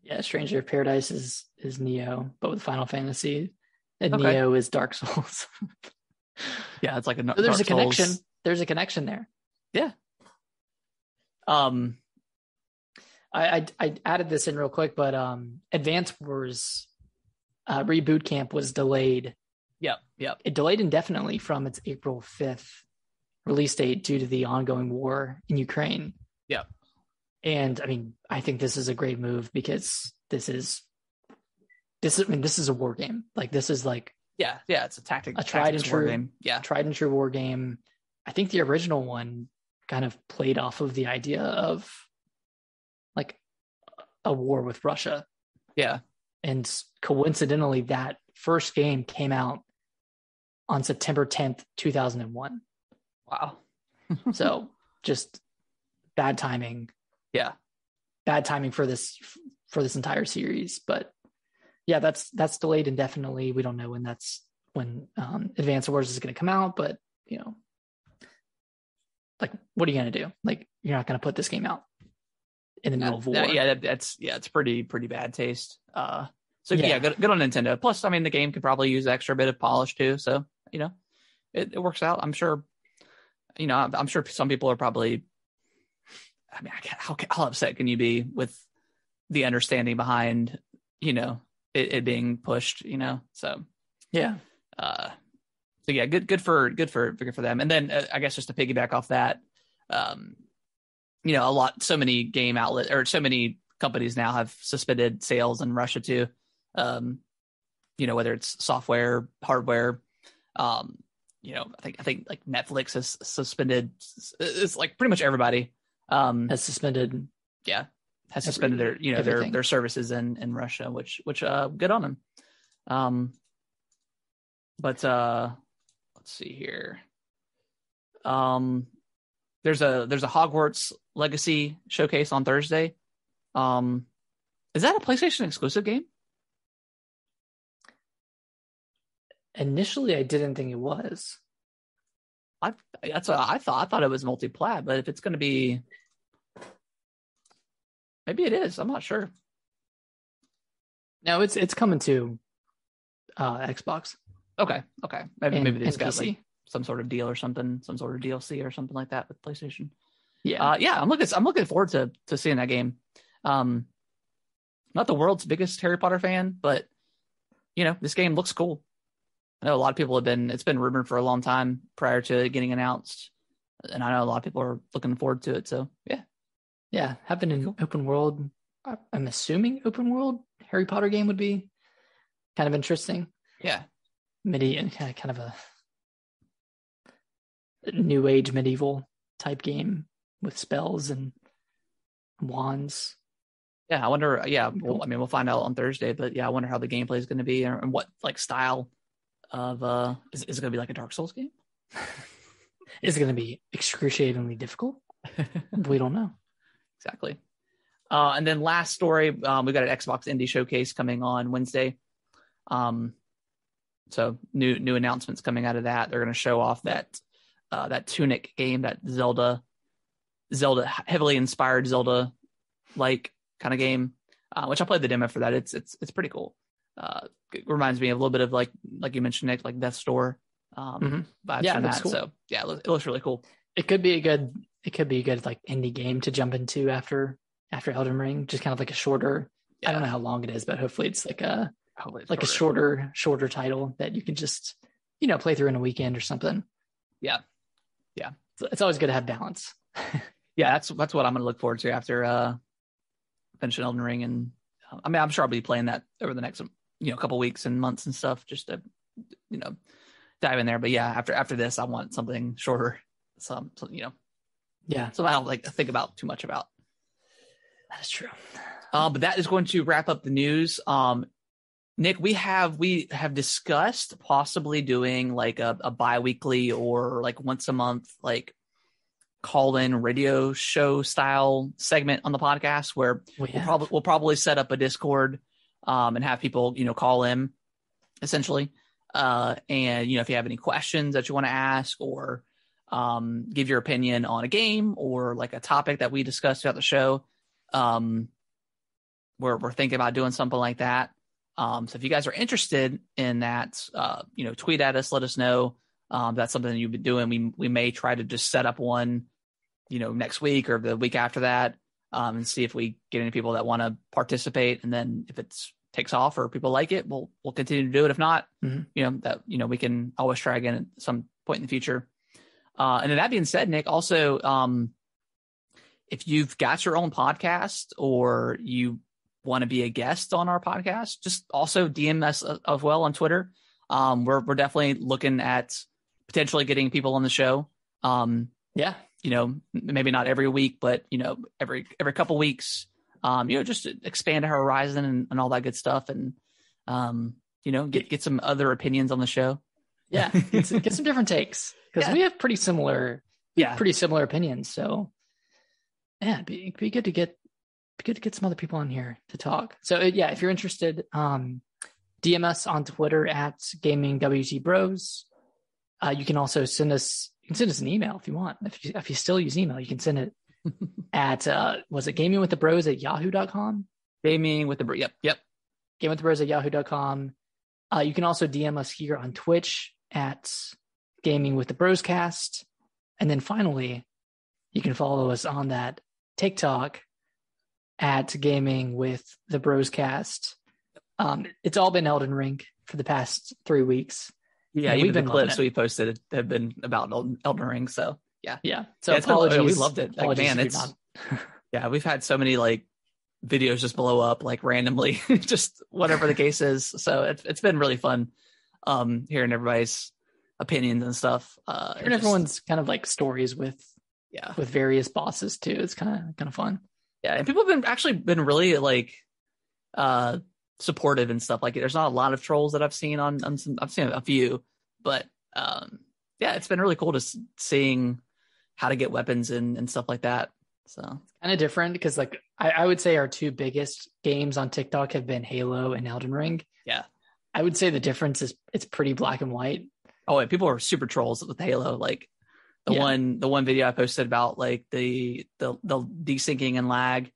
Speaker 2: Yeah, Stranger of Paradise is Neo, but with Final Fantasy, and
Speaker 1: Okay.
Speaker 2: Neo is Dark Souls.
Speaker 1: Yeah, it's like a
Speaker 2: So there's
Speaker 1: Dark
Speaker 2: a connection.
Speaker 1: Souls.
Speaker 2: There's a connection there.
Speaker 1: Yeah.
Speaker 2: I added this in real quick, but Advance Wars Reboot Camp was delayed.
Speaker 1: Yep.
Speaker 2: It delayed indefinitely from its April 5th release date due to the ongoing war in Ukraine.
Speaker 1: Yep.
Speaker 2: And I mean, I think this is a great move because this is a war game. Like this is like
Speaker 1: Yeah, it's a
Speaker 2: tried and true
Speaker 1: war game. Yeah.
Speaker 2: tried and true war game. I think the original one kind of played off of the idea of like a war with Russia.
Speaker 1: Yeah.
Speaker 2: And coincidentally, that first game came out on September 10th, 2001.
Speaker 1: Wow.
Speaker 2: So just bad timing.
Speaker 1: Yeah.
Speaker 2: Bad timing for this entire series. But yeah, that's delayed indefinitely. We don't know when Advance Wars is going to come out, but you know, like, what are you going to do? Like, you're not going to put this game out in the middle of war.
Speaker 1: Yeah, it's pretty bad taste. So yeah, good on Nintendo. Plus, I mean, the game could probably use an extra bit of polish too. So you know, it works out. I'm sure. You know, I'm sure some people are probably. I mean, how upset can you be with the understanding behind, you know, it being pushed, you know? So
Speaker 2: yeah.
Speaker 1: So yeah, good for them. And then I guess just to piggyback off that, you know, so many game outlets or so many companies now have suspended sales in Russia too. You know, whether it's software, hardware, you know, I think like Netflix has suspended. It's like pretty much everybody
Speaker 2: has suspended.
Speaker 1: Yeah, has suspended their, you know, their services in Russia, which good on them. But let's see here. There's a Hogwarts Legacy showcase on Thursday. Is that a PlayStation exclusive game?
Speaker 2: Initially, I didn't think it was.
Speaker 1: That's what I thought. I thought it was multi-plat, but if it's going to be, maybe it is. I'm not sure.
Speaker 2: No, it's coming to Xbox.
Speaker 1: Okay. Maybe they just got
Speaker 2: PC.
Speaker 1: like some sort of deal or something, some sort of DLC or something like that with PlayStation.
Speaker 2: Yeah.
Speaker 1: Yeah. I'm looking forward to seeing that game. Not the world's biggest Harry Potter fan, but you know, this game looks cool. I know a lot of people it's been rumored for a long time prior to it getting announced. And I know a lot of people are looking forward to it. So yeah.
Speaker 2: Yeah. Having an open world, I'm assuming open world Harry Potter game would be kind of interesting.
Speaker 1: Yeah.
Speaker 2: Kind of a new age medieval type game with spells and wands.
Speaker 1: Yeah. I wonder. Yeah. We'll find out on Thursday, but yeah, I wonder how the gameplay is going to be and what like style of is it going to be like a Dark Souls game?
Speaker 2: Is it going to be excruciatingly difficult? We don't know.
Speaker 1: Exactly. And then last story, we got an Xbox Indie Showcase coming on Wednesday. So new announcements coming out of that. They're going to show off that Tunic game, that Zelda heavily inspired Zelda like kind of game, which I played the demo for that. It's pretty cool. It reminds me of a little bit of like you mentioned, Nick, like Death's Door vibes from that. Cool. So yeah, it looks really cool.
Speaker 2: It could be a good like indie game to jump into after Elden Ring, just kind of like a shorter. Yeah. I don't know how long it is, but hopefully it's like a shorter title that you can just, you know, play through in a weekend or something.
Speaker 1: Yeah.
Speaker 2: It's always good to have balance.
Speaker 1: Yeah, that's what I'm going to look forward to after finishing Elden Ring, and I mean, I'm sure I'll be playing that over the next, you know, couple weeks and months and stuff, just to, you know, dive in there. But yeah, after this, I want something shorter, some you know,
Speaker 2: yeah,
Speaker 1: so I don't like think about too much about.
Speaker 2: That is true.
Speaker 1: But that is going to wrap up the news. Nick, we have discussed possibly doing like a bi-weekly or like once a month like call-in radio show style segment on the podcast where we'll probably set up a Discord and have people, call in essentially. And if you have any questions that you want to ask or give your opinion on a game or like a topic that we discussed throughout the show, we're thinking about doing something like that. So if you guys are interested in that, tweet at us, let us know. That's something that you've been doing. We may try to just set up one, next week or the week after that, and see if we get any people that want to participate. And then if it's takes off or people like it, we'll continue to do it. If not, we can always try again at some point in the future. And then that being said, Nick, also, if you've got your own podcast or you want to be a guest on our podcast, just also DM us as well on Twitter. We're definitely looking at potentially getting people on the show. Maybe not every week, but every couple weeks, just to expand our horizon and all that good stuff. And, get some other opinions on the show.
Speaker 2: Yeah. Get some different takes because we have pretty similar opinions. So yeah, it'd be good to get some other people on here to talk. So if you're interested, DM us on Twitter at GamingWTBros. You can also send us an email if you want. If you still use email, you can send it at was it gamingwiththebros@yahoo.com?
Speaker 1: Gaming with the yep.
Speaker 2: Gamingwiththebros@yahoo.com. You can also DM us here on Twitch at Gaming with the Broscast. And then finally, you can follow us on that TikTok at Gaming with the Broscast. It's all been Elden Ring for the past 3 weeks.
Speaker 1: Yeah, even the clips we posted have been about Elden Ring. So yeah. So
Speaker 2: apologies.
Speaker 1: We loved it. Like, man, we've had so many like videos just blow up like randomly, just whatever the case is. So it's been really fun hearing everybody's opinions and stuff.
Speaker 2: Hearing everyone's kind of like stories with various bosses too. It's kind of fun.
Speaker 1: Yeah, and people have been really like supportive and stuff. Like there's not a lot of trolls that I've seen on some. I've seen a few, but it's been really cool to seeing how to get weapons and stuff like that. So
Speaker 2: kind of different because like I would say our two biggest games on TikTok have been Halo and Elden Ring.
Speaker 1: Yeah,
Speaker 2: I would say the difference is it's pretty black and white.
Speaker 1: Oh, and people are super trolls with Halo. Like the one video I posted about like the desyncing and lag.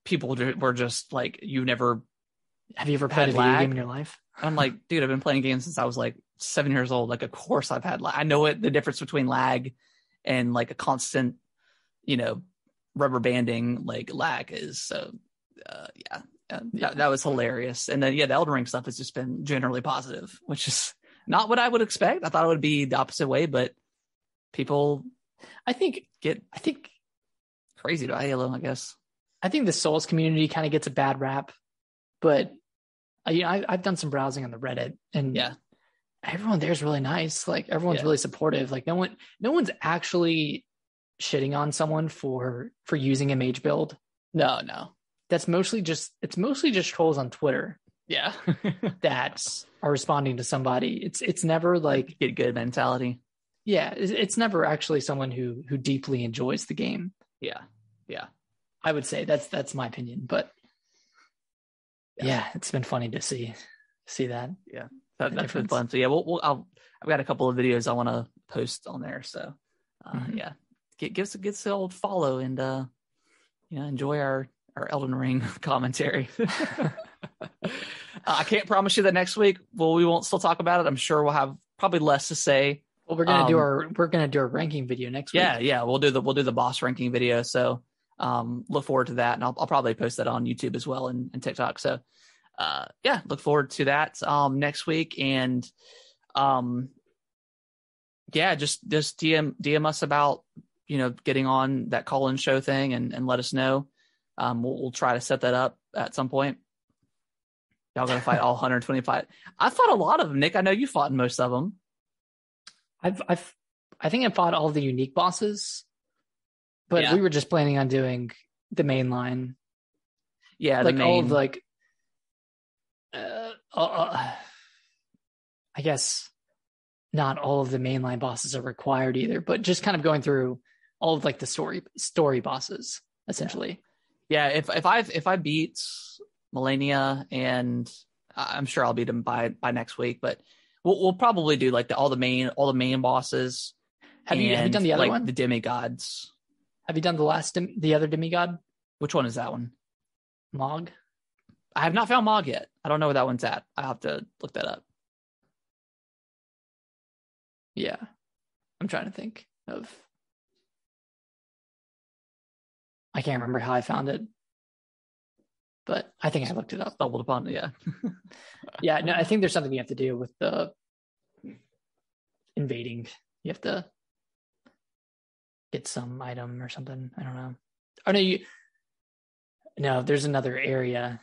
Speaker 1: People were just like, have you ever played a video game in your life?
Speaker 2: And
Speaker 1: I'm like, dude, I've been playing games since I was like 7 years old. Like, of course I've had lag. I know the difference between lag and like a constant, rubber banding like lag is. So, that was hilarious. And then, the Elden Ring stuff has just been generally positive, which is not what I would expect. I thought it would be the opposite way, but people,
Speaker 2: I think
Speaker 1: crazy about Halo, I guess.
Speaker 2: I think the Souls community kind of gets a bad rap, but I've done some browsing on the Reddit, and everyone there's really nice. Like everyone's really supportive. Like no one's actually shitting on someone for using a mage build.
Speaker 1: No,
Speaker 2: it's mostly just trolls on Twitter.
Speaker 1: Yeah,
Speaker 2: that are responding to somebody. It's never like
Speaker 1: get good mentality.
Speaker 2: Yeah, it's never actually someone who deeply enjoys the game.
Speaker 1: Yeah.
Speaker 2: I would say that's my opinion, but it's been funny to see that.
Speaker 1: Yeah, that's been fun. So I've got a couple of videos I want to post on there. So give us a old follow and enjoy our Elden Ring commentary. I can't promise you that next week we won't still talk about it. I'm sure we'll have probably less to say.
Speaker 2: Well, we're gonna do our ranking video next week.
Speaker 1: Yeah, we'll do the boss ranking video. So look forward to that, and I'll probably post that on YouTube as well and TikTok. So look forward to that next week, and just DM us about getting on that call-in show thing and let us know. We'll try to set that up at some point. Y'all gonna fight all 125? I fought a lot of them, Nick. I know you fought in most of them.
Speaker 2: I think I fought all the unique bosses, but we were just planning on doing the main line.
Speaker 1: Yeah,
Speaker 2: like all of I guess not all of the mainline bosses are required either, but just kind of going through all of like the story bosses essentially.
Speaker 1: Yeah, if I beat Melania, and I'm sure I'll beat him by next week, but we'll probably do like all the main bosses.
Speaker 2: Have you done the other
Speaker 1: like
Speaker 2: one?
Speaker 1: The demigods.
Speaker 2: Have you done the other demigod?
Speaker 1: Which one is that one?
Speaker 2: Mog?
Speaker 1: I have not found Mog yet. I don't know where that one's at. I have to look that up.
Speaker 2: Yeah. I'm trying to think of. I can't remember how I found it, but I think I looked it up.
Speaker 1: Stumbled upon it, yeah.
Speaker 2: Yeah, no, I think there's something you have to do with the invading. You have to get some item or something. I don't know. Oh, no, there's another area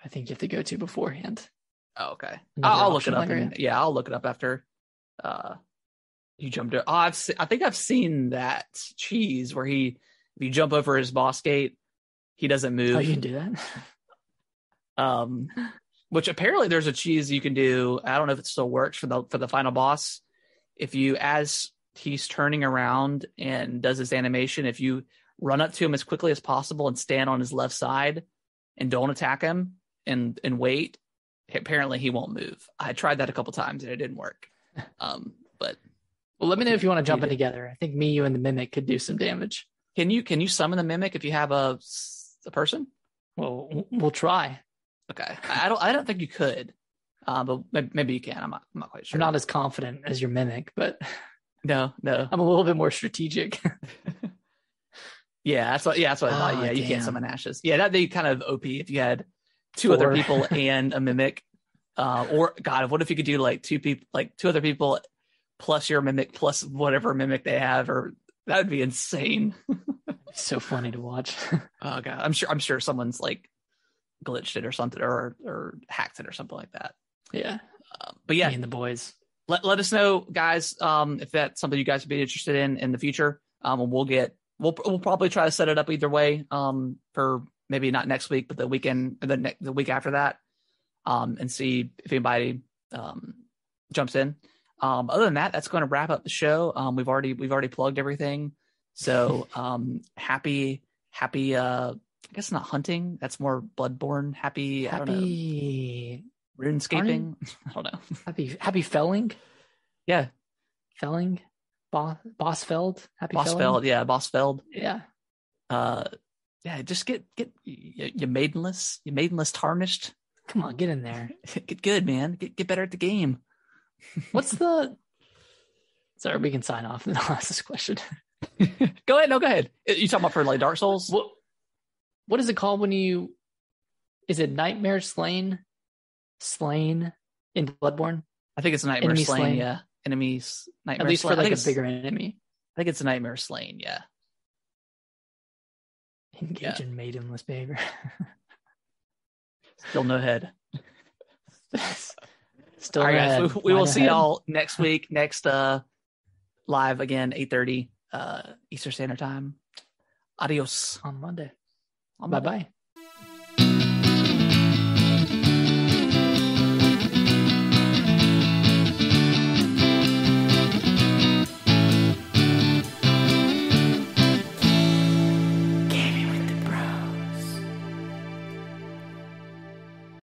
Speaker 2: I think you have to go to beforehand.
Speaker 1: Oh, okay. I'll look it up. I'll look it up after you jumped it. I think I've seen that cheese where if you jump over his boss gate, he doesn't move.
Speaker 2: Oh, you can do that?
Speaker 1: Which apparently there's a cheese you can do. I don't know if it still works for the final boss. If you, as he's turning around and does his animation, if you run up to him as quickly as possible and stand on his left side and don't attack him and wait, apparently he won't move. I tried that a couple times and it didn't work. But
Speaker 2: well, let me know if you want to jump in together. I think me, you, and the Mimic could do some damage.
Speaker 1: Can you summon the Mimic if you have a person?
Speaker 2: Well, we'll try.
Speaker 1: Okay. I don't think you could. But maybe you can. I'm not quite sure.
Speaker 2: I'm not as confident as your Mimic, but
Speaker 1: no.
Speaker 2: I'm a little bit more strategic.
Speaker 1: Yeah, that's what I thought. Yeah, you can't summon ashes. Yeah, that'd be kind of OP if you had two other people and a Mimic. Or God, what if you could do like two other people plus your Mimic plus whatever Mimic they have, or that would be insane.
Speaker 2: So funny to watch.
Speaker 1: Oh God, I'm sure someone's like glitched it or something, or hacked it or something like that.
Speaker 2: Yeah.
Speaker 1: But yeah,
Speaker 2: me and the boys.
Speaker 1: Let us know, guys, if that's something you guys would be interested in the future. And we'll probably try to set it up either way. For maybe not next week, but the weekend, or the week after that. And see if anybody jumps in. Other than that, that's going to wrap up the show. We've already plugged everything. So happy. I guess not hunting. That's more Bloodborne. Happy. I don't know. RuneScaping. I don't know.
Speaker 2: Happy felling.
Speaker 1: Yeah.
Speaker 2: Felling. Bossfeld. Happy
Speaker 1: Bossfeld. Yeah. Bossfeld.
Speaker 2: Yeah.
Speaker 1: Yeah. Just get you maidenless tarnished.
Speaker 2: Come on, get in there.
Speaker 1: Get good, man. Get better at the game.
Speaker 2: What's the? Sorry, we can sign off and I'll ask this question.
Speaker 1: Go ahead. No, go ahead. You talking about for like Dark Souls?
Speaker 2: What is it called when you? Is it Nightmare Slain? Slain in Bloodborne?
Speaker 1: I think it's Nightmare Slain. Yeah, enemies. Nightmare.
Speaker 2: At least
Speaker 1: Slain.
Speaker 2: for like a bigger enemy.
Speaker 1: I think it's a Nightmare Slain. Yeah.
Speaker 2: Engage in maidenless behavior.
Speaker 1: Still no head.
Speaker 2: Still
Speaker 1: all right, guys. We will see y'all next week. Next live again, 8:30 Eastern Standard Time. Adios
Speaker 2: on Monday.
Speaker 1: Bye bye.